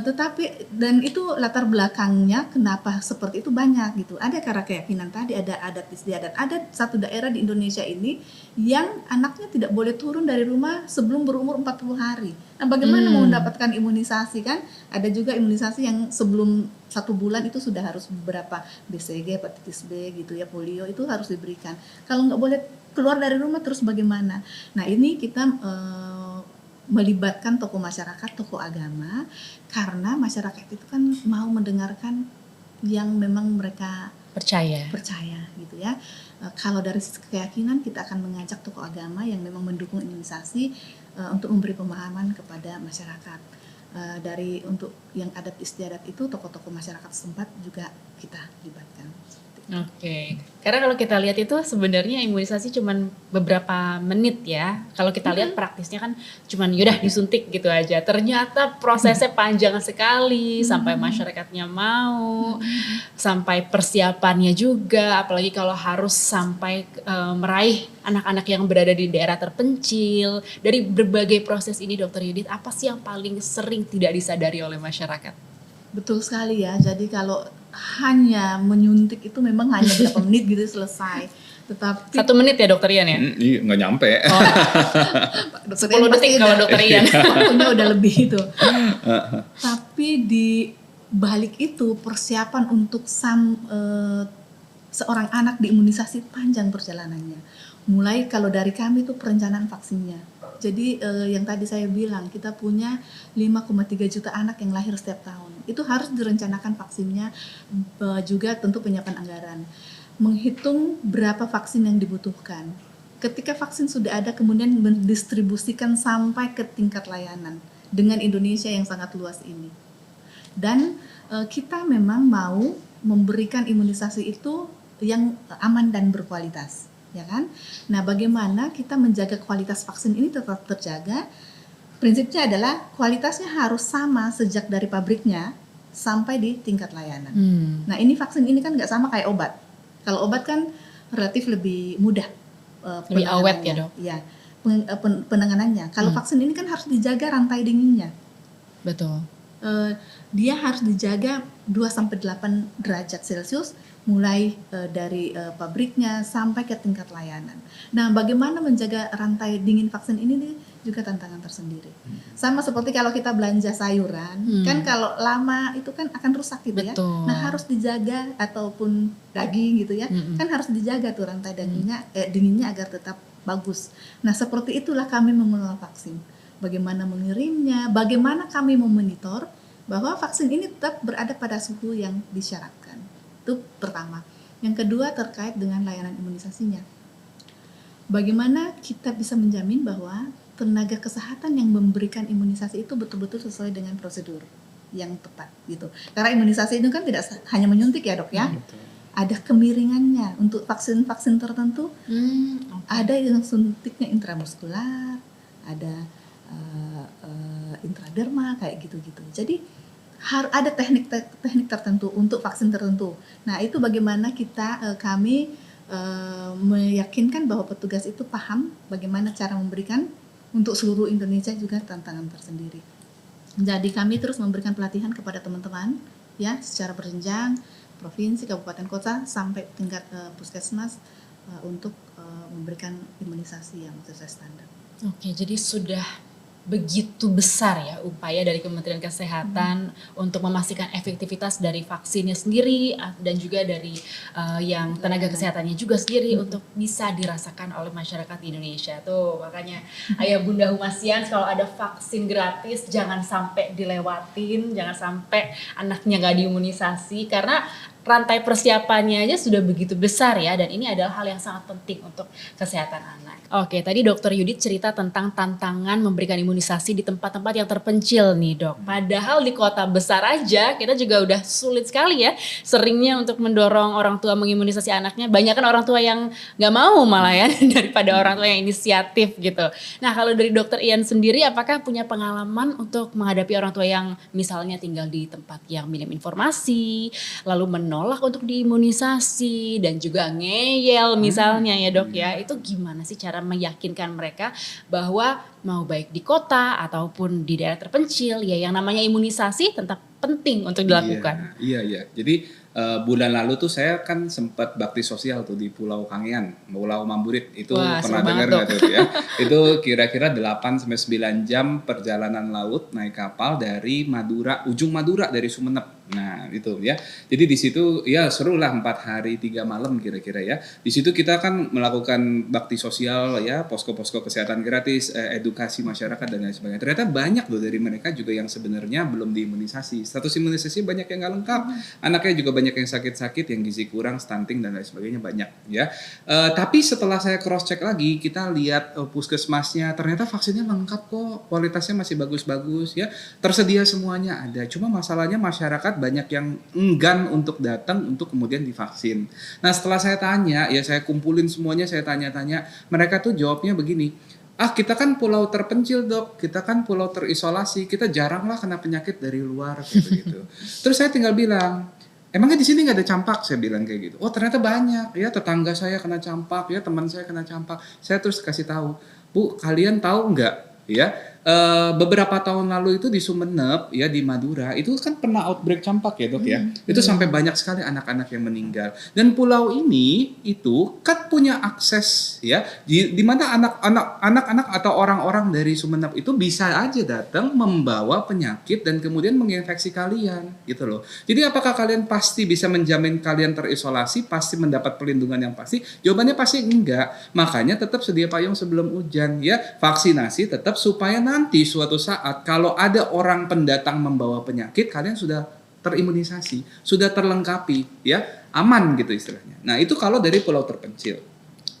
Tetapi dan itu latar belakangnya kenapa seperti itu banyak gitu. Ada karena keyakinan tadi, ada adat istiadat. Ada satu daerah di Indonesia ini yang anaknya tidak boleh turun dari rumah sebelum berumur 40 hari. Nah, bagaimana mau mendapatkan imunisasi kan? Ada juga imunisasi yang sebelum 1 bulan itu sudah harus beberapa BCG, hepatitis B gitu ya, polio itu harus diberikan. Kalau nggak boleh keluar dari rumah terus bagaimana? Nah, ini kita melibatkan tokoh masyarakat, tokoh agama, karena masyarakat itu kan mau mendengarkan yang memang mereka percaya gitu ya. Kalau dari sisi keyakinan kita akan mengajak tokoh agama yang memang mendukung imunisasi untuk memberi pemahaman kepada masyarakat. Dari untuk yang adat istiadat itu tokoh-tokoh masyarakat setempat juga kita libatkan. Oke, karena kalau kita lihat itu sebenarnya imunisasi cuman beberapa menit ya. Kalau kita lihat praktisnya kan cuman yaudah disuntik gitu aja. Ternyata prosesnya panjang sekali sampai masyarakatnya mau, sampai persiapannya juga. Apalagi kalau harus sampai meraih anak-anak yang berada di daerah terpencil. Dari berbagai proses ini, Dr. Yudit, apa sih yang paling sering tidak disadari oleh masyarakat? Betul sekali ya. Jadi kalau hanya menyuntik itu memang hanya berapa menit gitu selesai. Tetapi 1 menit ya, Dokter Ian ya? Iya, nggak nyampe. Oh. 10 detik kalau Dokter Ian. Waktunya udah lebih itu. Tapi di balik itu persiapan untuk seorang anak diimunisasi panjang perjalanannya. Mulai kalau dari kami itu perencanaan vaksinnya. Jadi yang tadi saya bilang kita punya 5,3 juta anak yang lahir setiap tahun. Itu harus direncanakan vaksinnya, juga tentu penyiapan anggaran. Menghitung berapa vaksin yang dibutuhkan. Ketika vaksin sudah ada, kemudian mendistribusikan sampai ke tingkat layanan dengan Indonesia yang sangat luas ini. Dan kita memang mau memberikan imunisasi itu yang aman dan berkualitas, ya kan? Nah, bagaimana kita menjaga kualitas vaksin ini tetap terjaga? Prinsipnya adalah kualitasnya harus sama sejak dari pabriknya sampai di tingkat layanan. Nah, ini vaksin ini kan nggak sama kayak obat. Kalau obat kan relatif lebih mudah Lebih awet ya, Dok? Ya, penanganannya. Kalau vaksin ini kan harus dijaga rantai dinginnya. Betul. Dia harus dijaga 2-8 derajat Celcius mulai dari pabriknya sampai ke tingkat layanan. Nah, bagaimana menjaga rantai dingin vaksin ini juga tantangan tersendiri. Sama seperti kalau kita belanja sayuran, kan kalau lama itu kan akan rusak gitu ya. Betul. Nah, harus dijaga, ataupun daging gitu ya, kan harus dijaga tuh rantai dinginnya agar tetap bagus. Nah, seperti itulah kami mengelola vaksin. Bagaimana mengirimnya, bagaimana kami memonitor bahwa vaksin ini tetap berada pada suhu yang disyaratkan. Itu pertama. Yang kedua terkait dengan layanan imunisasinya. Bagaimana kita bisa menjamin bahwa tenaga kesehatan yang memberikan imunisasi itu betul-betul sesuai dengan prosedur yang tepat gitu. Karena imunisasi itu kan tidak hanya menyuntik ya, Dok ya. Ada kemiringannya untuk vaksin-vaksin tertentu. Ada yang suntiknya intramuskular, ada intraderma kayak gitu-gitu. Jadi harus ada teknik tertentu untuk vaksin tertentu. Nah, itu bagaimana kami meyakinkan bahwa petugas itu paham bagaimana cara memberikan untuk seluruh Indonesia, juga tantangan tersendiri. Jadi kami terus memberikan pelatihan kepada teman-teman ya secara berjenjang, provinsi, kabupaten, kota sampai tingkat puskesmas untuk memberikan imunisasi yang sesuai standar. Oke, jadi sudah begitu besar ya upaya dari Kementerian Kesehatan untuk memastikan efektivitas dari vaksinnya sendiri dan juga dari yang tenaga kesehatannya juga sendiri untuk bisa dirasakan oleh masyarakat di Indonesia. Tuh makanya Ayah Bunda Humasians, kalau ada vaksin gratis jangan sampai dilewatin, jangan sampai anaknya gak diimunisasi, karena rantai persiapannya aja sudah begitu besar ya, dan ini adalah hal yang sangat penting untuk kesehatan anak. Oke, tadi Dokter Yudit cerita tentang tantangan memberikan imunisasi di tempat-tempat yang terpencil nih, Dok. Padahal di kota besar aja kita juga udah sulit sekali ya seringnya untuk mendorong orang tua mengimunisasi anaknya. Banyak kan orang tua yang nggak mau malah ya daripada orang tua yang inisiatif gitu. Nah, kalau dari Dokter Ian sendiri, apakah punya pengalaman untuk menghadapi orang tua yang misalnya tinggal di tempat yang minim informasi, lalu menolak untuk diimunisasi dan juga ngeyel misalnya ya, Dok ya. Itu gimana sih cara meyakinkan mereka bahwa mau baik di kota ataupun di daerah terpencil ya yang namanya imunisasi tetap penting untuk dilakukan. Iya. Jadi bulan lalu tuh saya kan sempat bakti sosial tuh di Pulau Kangean, Pulau Mamburit. Itu Wah, pernah dengar nggak tuh ya? Itu kira-kira 8-9 jam perjalanan laut naik kapal dari Madura, ujung Madura dari Sumeneb. Nah itu ya. Jadi di situ ya seru lah 4 hari 3 malam kira-kira ya. Di situ kita kan melakukan bakti sosial ya, posko-posko kesehatan gratis, edukasi masyarakat dan lain sebagainya. Ternyata banyak loh dari mereka juga yang sebenarnya belum diimunisasi. Status imunisasi banyak yang nggak lengkap. Anaknya juga banyak yang sakit-sakit, yang gizi kurang, stunting dan lain sebagainya banyak ya. Tapi setelah saya cross check lagi, kita lihat puskesmasnya ternyata vaksinnya lengkap kok, kualitasnya masih bagus-bagus ya. Tersedia semuanya ada. Cuma masalahnya masyarakat banyak yang enggan untuk datang untuk kemudian divaksin. Nah setelah saya tanya, ya saya kumpulin semuanya, saya tanya-tanya, mereka tuh jawabnya begini, kita kan pulau terpencil, Dok, kita kan pulau terisolasi, kita jarang lah kena penyakit dari luar gitu. Terus saya tinggal bilang, emangnya di sini nggak ada campak? Saya bilang kayak gitu. Oh ternyata banyak ya, tetangga saya kena campak ya, teman saya kena campak. Saya terus kasih tahu, Bu, kalian tahu nggak ya beberapa tahun lalu itu di Sumeneb ya di Madura itu kan pernah outbreak campak ya dok ya. Itu sampai banyak sekali anak-anak yang meninggal. Dan pulau ini itu kan punya akses ya di mana anak-anak atau orang-orang dari Sumeneb itu bisa aja datang membawa penyakit dan kemudian menginfeksi kalian gitu loh. Jadi apakah kalian pasti bisa menjamin kalian terisolasi, pasti mendapat perlindungan yang pasti? Jawabannya pasti enggak. Makanya tetap sedia payung sebelum hujan ya. Vaksinasi tetap supaya nanti suatu saat kalau ada orang pendatang membawa penyakit, kalian sudah terimunisasi, sudah terlengkapi, ya aman gitu istilahnya. Nah itu kalau dari pulau terpencil.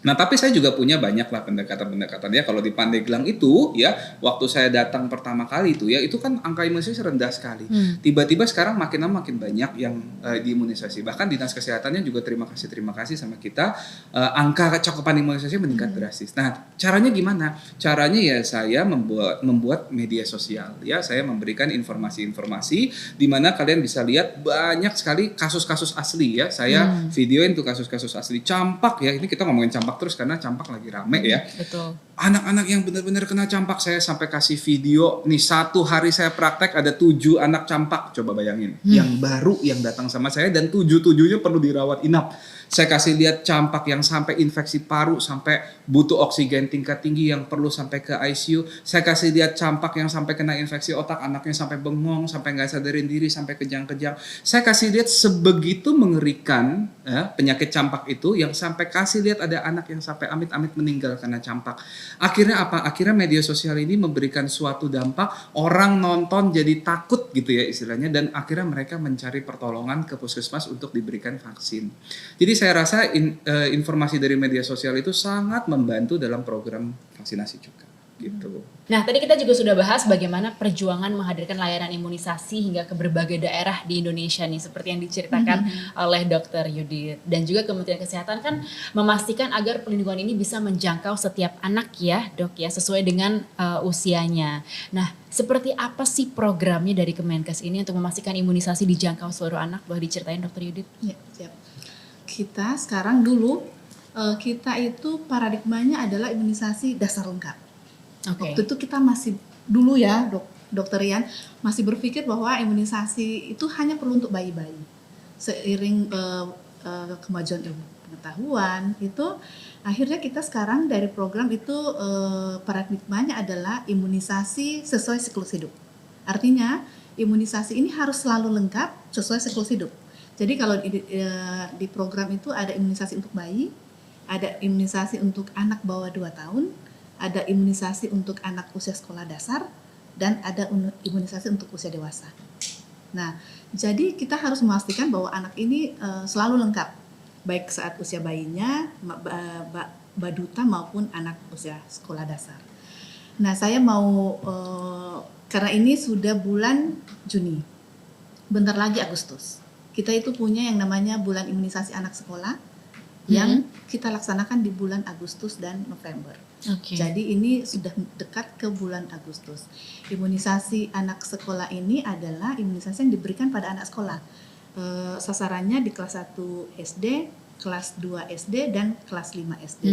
Nah tapi saya juga punya banyak lah pendekatan-pendekatan ya. Kalau di Pandeglang itu ya waktu saya datang pertama kali itu ya itu kan angka imunisasi rendah sekali. Tiba-tiba sekarang makin lama makin banyak yang diimunisasi. Bahkan dinas kesehatannya juga terima kasih sama kita, angka cakupan imunisasi meningkat drastis. Nah caranya gimana? Caranya ya saya membuat media sosial ya. Saya memberikan informasi-informasi di mana kalian bisa lihat banyak sekali kasus-kasus asli ya. Saya videoin tuh kasus-kasus asli campak ya. Ini kita ngomongin campak terus karena campak lagi rame ya. Betul. Anak-anak yang benar-benar kena campak saya sampai kasih video. Nih 1 hari saya praktek ada 7 anak campak. Coba bayangin. Yang baru yang datang sama saya dan 7-7-nya perlu dirawat inap. Saya kasih lihat campak yang sampai infeksi paru, sampai butuh oksigen tingkat tinggi yang perlu sampai ke ICU. Saya kasih lihat campak yang sampai kena infeksi otak, anaknya sampai bengong, sampai nggak sadarin diri, sampai kejang-kejang. Saya kasih lihat sebegitu mengerikan ya, penyakit campak itu yang sampai kasih lihat ada anak yang sampai amit-amit meninggal karena campak. Akhirnya apa? Akhirnya media sosial ini memberikan suatu dampak, orang nonton jadi takut gitu ya istilahnya, dan akhirnya mereka mencari pertolongan ke puskesmas untuk diberikan vaksin. Jadi saya rasa informasi dari media sosial itu sangat membantu dalam program vaksinasi juga gitu. Nah, tadi kita juga sudah bahas bagaimana perjuangan menghadirkan layanan imunisasi hingga ke berbagai daerah di Indonesia nih, seperti yang diceritakan oleh Dr. Yudit. Dan juga Kementerian Kesehatan kan memastikan agar perlindungan ini bisa menjangkau setiap anak ya, Dok ya, sesuai dengan usianya. Nah, seperti apa sih programnya dari Kemenkes ini untuk memastikan imunisasi dijangkau seluruh anak? Boleh diceritain Dr. Yudit? Ya, siap. Kita sekarang dulu kita itu paradigmanya adalah imunisasi dasar lengkap. Waktu itu kita masih dulu ya Dokter Rian masih berpikir bahwa imunisasi itu hanya perlu untuk bayi-bayi. Seiring kemajuan ilmu pengetahuan itu akhirnya kita sekarang dari program itu paradigmanya adalah imunisasi sesuai siklus hidup. Artinya imunisasi ini harus selalu lengkap sesuai siklus hidup. Jadi kalau di program itu ada imunisasi untuk bayi, ada imunisasi untuk anak bawah 2 tahun, ada imunisasi untuk anak usia sekolah dasar, dan ada imunisasi untuk usia dewasa. Nah, jadi kita harus memastikan bahwa anak ini selalu lengkap, baik saat usia bayinya, baduta maupun anak usia sekolah dasar. Nah, saya mau, karena ini sudah bulan Juni, bentar lagi Agustus. Kita itu punya yang namanya bulan imunisasi anak sekolah yang kita laksanakan di bulan Agustus dan November. Jadi ini sudah dekat ke bulan Agustus. Imunisasi anak sekolah ini adalah imunisasi yang diberikan pada anak sekolah. Sasarannya di kelas 1 SD, kelas 2 SD, dan kelas 5 SD.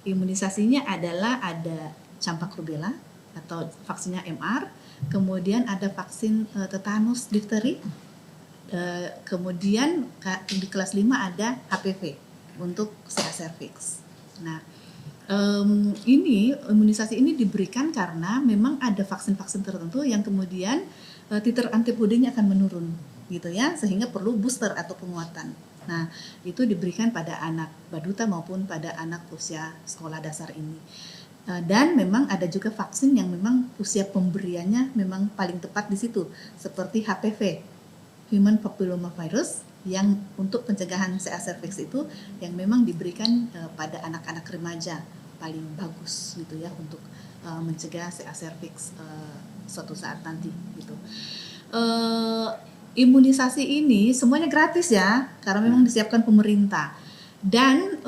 Imunisasinya adalah ada campak rubella atau vaksinnya MR, kemudian ada vaksin tetanus difteri, kemudian di kelas 5 ada HPV untuk CA cervix. Nah, ini imunisasi ini diberikan karena memang ada vaksin-vaksin tertentu yang kemudian titer antibodinya akan menurun gitu ya, sehingga perlu booster atau penguatan. Nah, itu diberikan pada anak baduta maupun pada anak usia sekolah dasar ini. Dan memang ada juga vaksin yang memang usia pemberiannya memang paling tepat di situ, seperti HPV, Human Papilloma Virus, yang untuk pencegahan CA cervix itu yang memang diberikan pada anak-anak remaja paling bagus gitu ya untuk mencegah CA cervix suatu saat nanti gitu. Imunisasi ini semuanya gratis ya karena memang disiapkan pemerintah dan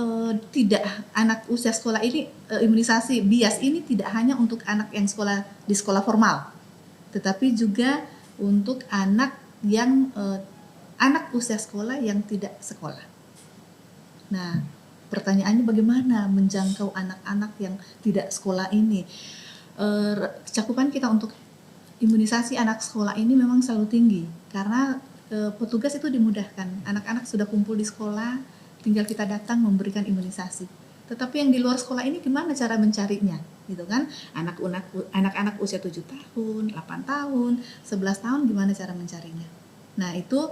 tidak anak usia sekolah ini imunisasi bias ini tidak hanya untuk anak yang sekolah di sekolah formal tetapi juga untuk anak yang anak usia sekolah yang tidak sekolah. Nah, pertanyaannya bagaimana menjangkau anak-anak yang tidak sekolah ini? cakupan kita untuk imunisasi anak sekolah ini memang selalu tinggi karena petugas itu dimudahkan. Anak-anak sudah kumpul di sekolah, tinggal kita datang memberikan imunisasi. Tetapi yang di luar sekolah ini gimana cara mencarinya, gitu kan? Anak-anak usia 7 tahun, 8 tahun, 11 tahun gimana cara mencarinya? Nah itu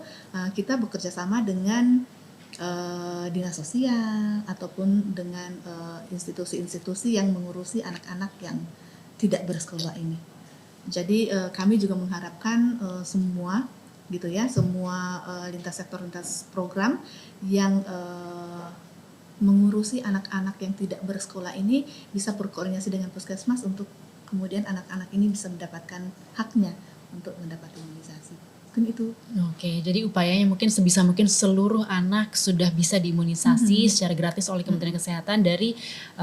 kita bekerja sama dengan dinas sosial ataupun dengan institusi-institusi yang mengurusi anak-anak yang tidak bersekolah ini. Jadi kami juga mengharapkan semua gitu ya, semua lintas sektor, lintas program yang mengurusi anak-anak yang tidak bersekolah ini bisa berkoordinasi dengan puskesmas untuk kemudian anak-anak ini bisa mendapatkan haknya untuk mendapat imunisasi. Mungkin itu. Oke, jadi upayanya mungkin sebisa mungkin seluruh anak sudah bisa diimunisasi secara gratis oleh Kementerian Kesehatan dari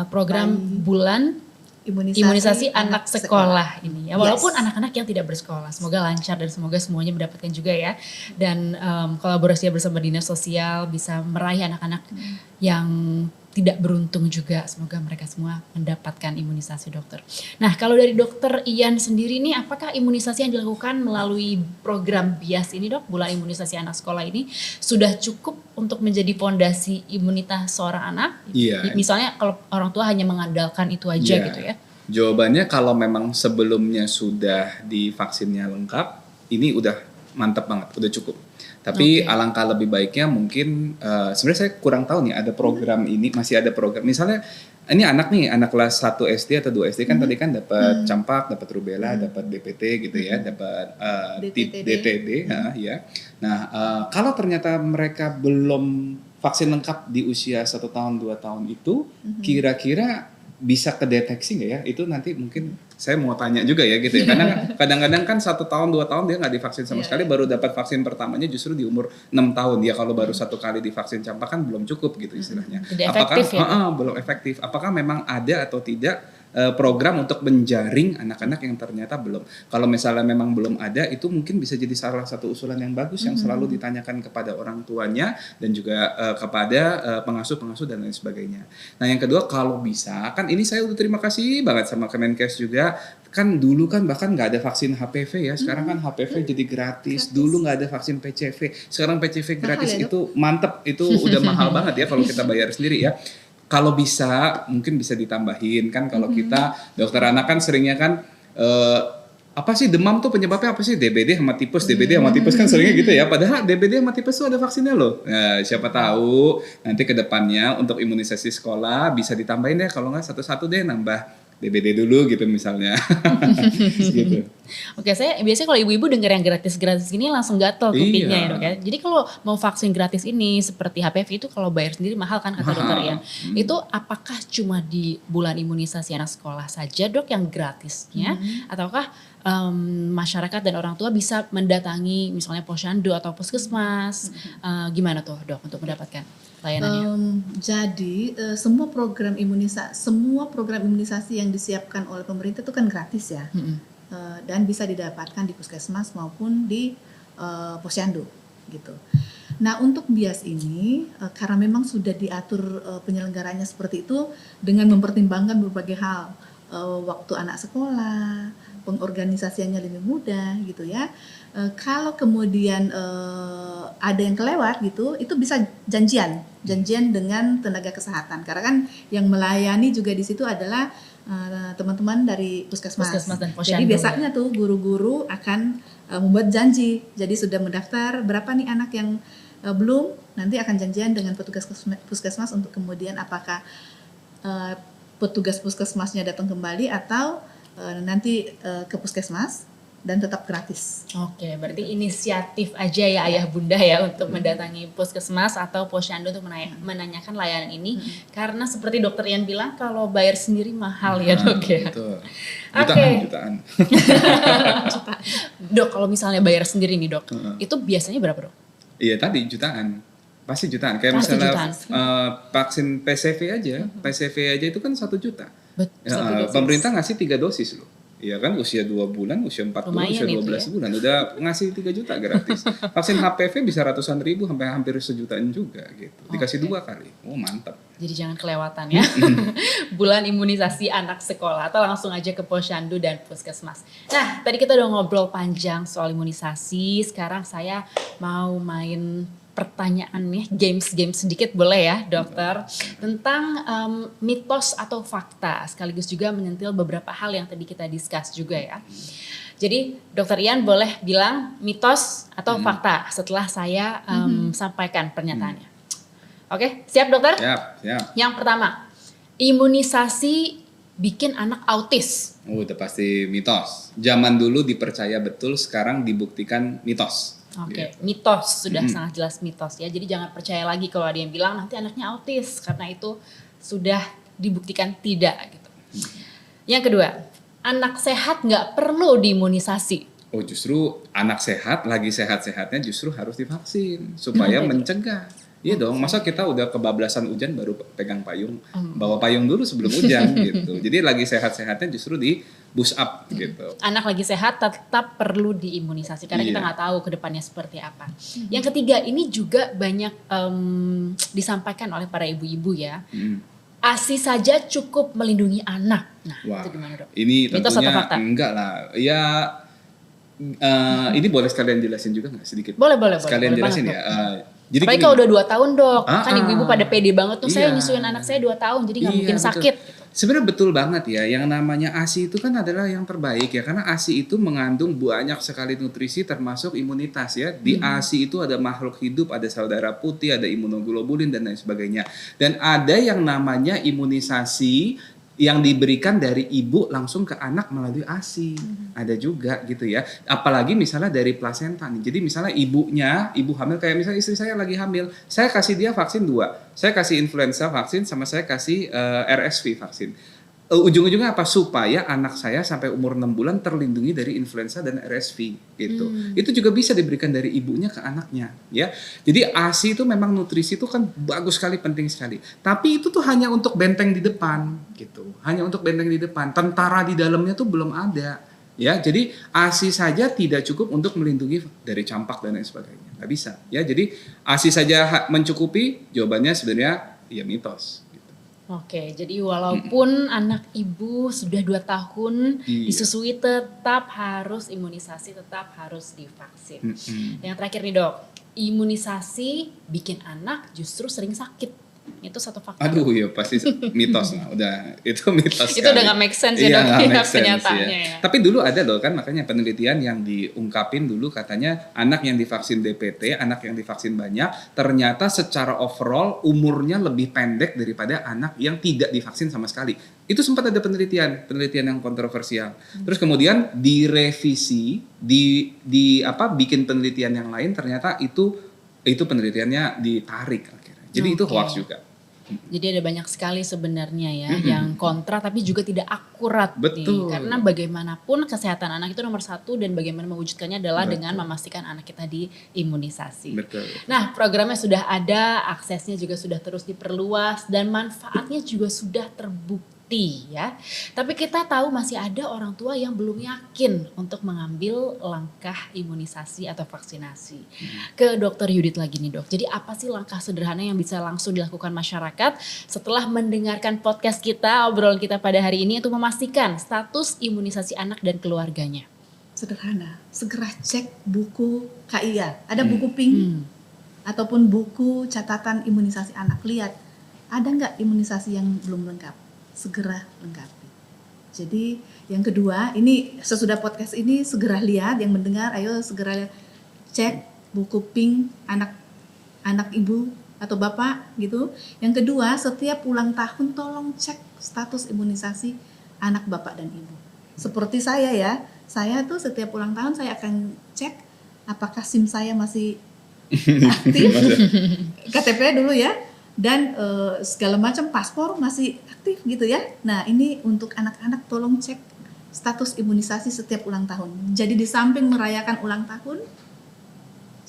program bulan imunisasi anak sekolah ini ya, walaupun anak-anak yang tidak bersekolah, semoga lancar dan semoga semuanya mendapatkan juga ya, dan kolaborasi bersama dinas sosial bisa meraih anak-anak yang tidak beruntung juga, semoga mereka semua mendapatkan imunisasi dokter. Nah kalau dari dokter Ian sendiri nih, apakah imunisasi yang dilakukan melalui program BIAS ini dok, bulan imunisasi anak sekolah ini sudah cukup untuk menjadi fondasi imunitas seorang anak? Iya. Misalnya kalau orang tua hanya mengandalkan itu aja gitu ya? Jawabannya kalau memang sebelumnya sudah divaksinnya lengkap, ini udah mantap banget, udah cukup. Tapi alangkah lebih baiknya mungkin sebenarnya saya kurang tahu nih ada program ini, masih ada program. Misalnya ini anak kelas 1 SD atau 2 SD kan tadi kan dapat campak, dapat rubella, dapat DPT gitu ya, dapat DTD ya. Nah, kalau ternyata mereka belum vaksin lengkap di usia 1 tahun 2 tahun itu, kira-kira bisa kedeteksi nggak ya? Itu nanti mungkin saya mau tanya juga ya gitu ya. Karena kadang-kadang kan 1 tahun 2 tahun dia nggak divaksin sama sekali, baru dapat vaksin pertamanya justru di umur 6 tahun. Ya kalau baru 1 kali divaksin campak kan belum cukup gitu istilahnya. Tidak Apakah efektif ya? belum efektif? Apakah memang ada atau tidak program untuk menjaring anak-anak yang ternyata belum? Kalau misalnya memang belum ada, itu mungkin bisa jadi salah satu usulan yang bagus yang selalu ditanyakan kepada orang tuanya dan juga kepada pengasuh-pengasuh dan lain sebagainya. Nah yang kedua, kalau bisa, kan ini saya udah terima kasih banget sama Kemenkes juga. Kan dulu kan bahkan nggak ada vaksin HPV ya, sekarang kan HPV jadi gratis. Dulu nggak ada vaksin PCV, sekarang PCV gratis. Mahal ya, itu mantep, itu udah mahal banget ya kalau kita bayar sendiri ya. Kalau bisa mungkin bisa ditambahin kan, kalau kita dokter anak kan seringnya kan apa sih demam tuh penyebabnya apa sih, DBD sama tipes, DBD sama tipes kan seringnya gitu ya, padahal DBD sama tipes tuh ada vaksinnya loh. Nah, siapa tahu nanti ke depannya untuk imunisasi sekolah bisa ditambahin deh, kalau nggak satu-satu deh nambah DBD dulu gitu misalnya. Gitu. Oke, saya biasanya kalau ibu-ibu dengar yang gratis-gratis ini langsung gatel kupingnya ya dok ya. Jadi kalau mau vaksin gratis ini seperti HPV itu kalau bayar sendiri mahal kan kata dokter ya. Itu apakah cuma di bulan imunisasi anak sekolah saja dok yang gratisnya, ataukah masyarakat dan orang tua bisa mendatangi misalnya posyandu atau puskesmas, gimana tuh dok untuk mendapatkan layanannya? Jadi semua program imunisasi yang disiapkan oleh pemerintah itu kan gratis ya, dan bisa didapatkan di puskesmas maupun di posyandu gitu. Nah untuk BIAS ini karena memang sudah diatur penyelenggaranya seperti itu dengan mempertimbangkan berbagai hal, waktu anak sekolah, pengorganisasiannya lebih mudah gitu ya. Kalau kemudian ada yang kelewat gitu, itu bisa janjian dengan tenaga kesehatan. Karena kan yang melayani juga di situ adalah teman-teman dari puskesmas Dan posyandu. Jadi biasanya tuh guru-guru akan membuat janji. Jadi sudah mendaftar berapa nih anak yang belum, nanti akan janjian dengan petugas puskesmas untuk kemudian apakah petugas puskesmasnya datang kembali atau nanti ke puskesmas dan tetap gratis. Oke, berarti inisiatif aja ya ayah bunda ya untuk mendatangi puskesmas atau posyandu untuk menanyakan layanan ini, karena seperti dokter Ian bilang kalau bayar sendiri mahal ya dok ya. Betul. Jutaan. Dok kalau misalnya bayar sendiri nih dok, itu biasanya berapa dok? Iya tadi jutaan. Pasti jutaan. Kayak Pasti misalnya jutaan. vaksin PCV aja, PCV aja itu kan 1 juta. Betul. Pemerintah ngasih 3 dosis loh. Iya kan, usia 2 bulan, usia 4 bulan, Lumayan usia itu 12 bulan udah ngasih 3 juta gratis. Vaksin HPV bisa ratusan ribu sampai hampir sejutaan juga gitu. Dikasih 2 kali. Oh, mantap. Jadi jangan kelewatan ya. Bulan imunisasi anak sekolah atau langsung aja ke Posyandu dan Puskesmas. Nah, tadi kita udah ngobrol panjang soal imunisasi. Sekarang saya mau main pertanyaan nih, games sedikit boleh ya dokter, tentang mitos atau fakta, sekaligus juga menyentil beberapa hal yang tadi kita discuss juga ya. Jadi dokter Ian boleh bilang mitos atau fakta setelah saya sampaikan pernyataannya. Oke, siap dokter? Siap. Yang pertama, imunisasi bikin anak autis. Oh, udah pasti mitos. Zaman dulu dipercaya betul, sekarang dibuktikan mitos. Oke, mitos sudah sangat jelas mitos ya. Jadi jangan percaya lagi kalau ada yang bilang nanti anaknya autis karena itu sudah dibuktikan tidak gitu. Yang kedua, anak sehat nggak perlu diimunisasi. Oh, justru anak sehat, lagi sehat-sehatnya justru harus divaksin supaya mencegah. Iya dong, masa kita udah kebablasan hujan baru pegang payung, bawa payung dulu sebelum hujan gitu. Jadi lagi sehat-sehatnya justru di boost up gitu. Anak lagi sehat tetap perlu diimunisasi karena kita nggak tahu ke depannya seperti apa. Yang ketiga, ini juga banyak disampaikan oleh para ibu-ibu ya. ASI saja cukup melindungi anak. Nah, Wah, itu gimana dok? ini Mitos atau tentunya fakta? enggak lah. Ya, ini boleh sekalian jelasin juga nggak sedikit? Boleh Sekalian boleh jelasin banget, ya. Dok. Jadi Apalagi gini, kalau udah 2 tahun dok, kan Ah, ibu-ibu pada pede banget tuh, saya iya. nyusuin anak saya 2 tahun jadi nggak mungkin betul. sakit. Sebenarnya betul banget ya, yang namanya ASI itu kan adalah yang terbaik ya, karena ASI itu mengandung banyak sekali nutrisi termasuk imunitas ya. Di ASI itu ada makhluk hidup, ada sel darah putih, ada imunoglobulin dan lain sebagainya. Dan ada yang namanya imunisasi yang diberikan dari ibu langsung ke anak melalui ASI. Ada juga gitu ya. Apalagi misalnya dari plasenta nih. Jadi misalnya ibu hamil, kayak misalnya istri saya lagi hamil, saya kasih dia vaksin 2. Saya kasih influenza vaksin sama saya kasih RSV vaksin. Ujung-ujungnya apa? Supaya anak saya sampai umur 6 bulan terlindungi dari influenza dan RSV gitu. Itu juga bisa diberikan dari ibunya ke anaknya ya. Jadi ASI itu memang nutrisi itu kan bagus sekali, penting sekali. Tapi itu tuh hanya untuk benteng di depan gitu. Hanya untuk benteng di depan. Tentara di dalamnya tuh belum ada. Ya, jadi ASI saja tidak cukup untuk melindungi dari campak dan lain sebagainya. Nggak bisa. Ya, jadi ASI saja mencukupi? Jawabannya sebenarnya ya mitos. Oke, jadi walaupun anak ibu sudah 2 tahun Iya. disusui tetap harus imunisasi, tetap harus divaksin. Yang terakhir nih dok, imunisasi bikin anak justru sering sakit. Itu satu fakta. Aduh ya pasti mitos lah, udah itu mitos. Itu udah nggak make sense ya, Iya, dok, nggak ya, make sense, kenyataannya ya. ya. Tapi dulu ada loh kan, makanya penelitian yang diungkapin dulu katanya anak yang divaksin DPT, anak yang divaksin banyak, ternyata secara overall umurnya lebih pendek daripada anak yang tidak divaksin sama sekali. Itu sempat ada penelitian yang kontroversial. Terus kemudian direvisi, bikin penelitian yang lain, ternyata itu penelitiannya ditarik akhirnya. Jadi itu hoax juga. Jadi ada banyak sekali sebenarnya ya yang kontra tapi juga tidak akurat Betul. nih. Karena bagaimanapun kesehatan anak itu nomor 1 dan bagaimana mewujudkannya adalah dengan memastikan anak kita diimunisasi. Betul. Nah, programnya sudah ada, aksesnya juga sudah terus diperluas dan manfaatnya juga sudah terbukti ya. Tapi kita tahu masih ada orang tua yang belum yakin untuk mengambil langkah imunisasi atau vaksinasi. Ke Dokter Yudit lagi nih dok. Jadi apa sih langkah sederhana yang bisa langsung dilakukan masyarakat setelah mendengarkan podcast kita, obrolan kita pada hari ini untuk memastikan status imunisasi anak dan keluarganya? Sederhana, segera cek buku KIA. Ada buku pink ataupun buku catatan imunisasi anak. Lihat, ada nggak imunisasi yang belum lengkap? Segera lengkapi. Jadi yang kedua, ini sesudah podcast ini segera lihat, yang mendengar ayo segera cek buku pink anak ibu atau bapak gitu. Yang kedua, setiap ulang tahun tolong cek status imunisasi anak bapak dan ibu. Seperti saya ya, saya tuh setiap ulang tahun saya akan cek apakah SIM saya masih aktif, KTP dulu ya, dan segala macam paspor masih aktif gitu ya. Nah ini untuk anak-anak tolong cek status imunisasi setiap ulang tahun. Jadi di samping merayakan ulang tahun,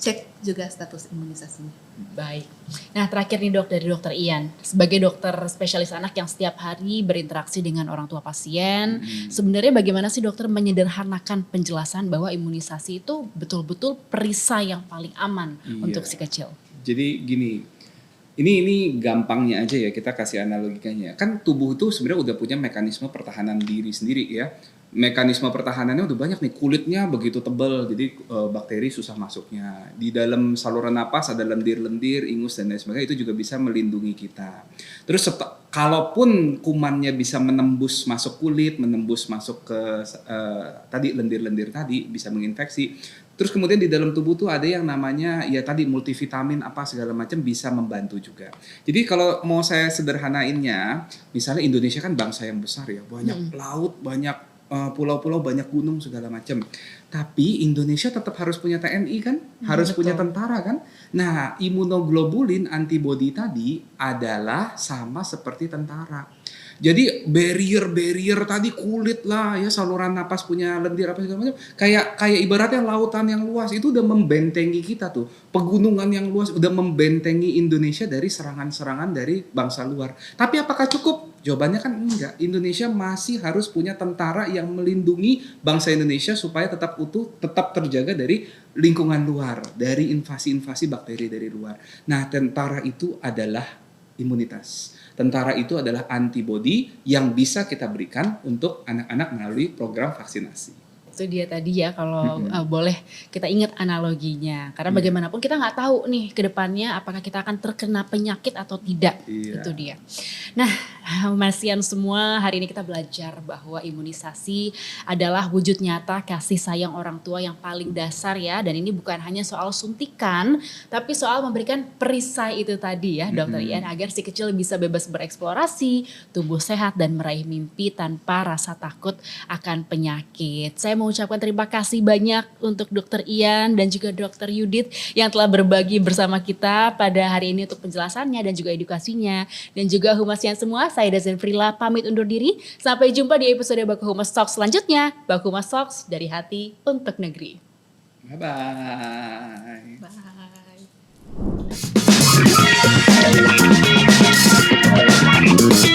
cek juga status imunisasinya. Baik. Nah terakhir nih dok, dari dokter Ian, sebagai dokter spesialis anak yang setiap hari berinteraksi dengan orang tua pasien, sebenarnya bagaimana sih dokter menyederhanakan penjelasan bahwa imunisasi itu betul-betul perisai yang paling aman untuk si kecil? Jadi gini, ini gampangnya aja ya, kita kasih analogikanya. Kan tubuh itu sebenarnya udah punya mekanisme pertahanan diri sendiri ya. Mekanisme pertahanannya udah banyak nih, kulitnya begitu tebal, jadi bakteri susah masuknya. Di dalam saluran napas ada lendir-lendir, ingus dan lain sebagainya, itu juga bisa melindungi kita. Terus kalaupun kumannya bisa menembus masuk kulit, menembus masuk ke tadi lendir-lendir tadi, bisa menginfeksi. Terus kemudian di dalam tubuh tuh ada yang namanya ya tadi multivitamin apa segala macam bisa membantu juga. Jadi kalau mau saya sederhanainnya, misalnya Indonesia kan bangsa yang besar ya, banyak laut, banyak pulau-pulau, banyak gunung segala macam. Tapi Indonesia tetap harus punya TNI kan, harus punya tentara kan. Nah, imunoglobulin antibody tadi adalah sama seperti tentara. Jadi barrier tadi kulit lah ya, saluran napas punya lendir apa segala macam. Kayak ibaratnya lautan yang luas itu udah membentengi kita tuh. Pegunungan yang luas udah membentengi Indonesia dari serangan-serangan dari bangsa luar. Tapi apakah cukup? Jawabannya kan enggak. Indonesia masih harus punya tentara yang melindungi bangsa Indonesia supaya tetap utuh, tetap terjaga dari lingkungan luar, dari invasi-invasi bakteri dari luar. Nah, tentara itu adalah imunitas. Tentara itu adalah antibodi yang bisa kita berikan untuk anak-anak melalui program vaksinasi. Itu dia tadi ya, kalau boleh kita ingat analoginya. Karena bagaimanapun kita nggak tahu nih ke depannya apakah kita akan terkena penyakit atau tidak. Itu dia. Nah, Masian semua, hari ini kita belajar bahwa imunisasi adalah wujud nyata kasih sayang orang tua yang paling dasar ya. Dan ini bukan hanya soal suntikan, tapi soal memberikan perisai itu tadi ya, Dokter Ian, agar si kecil bisa bebas bereksplorasi, tumbuh sehat dan meraih mimpi tanpa rasa takut akan penyakit. Saya mengucapkan terima kasih banyak untuk Dokter Ian dan juga Dokter Yudit yang telah berbagi bersama kita pada hari ini untuk penjelasannya dan juga edukasinya. Dan juga Humasian semua, saya Dazen Frila pamit undur diri. Sampai jumpa di episode Baku Humas Talks selanjutnya. Baku Humas Talks dari hati untuk negeri. Bye-bye. Bye.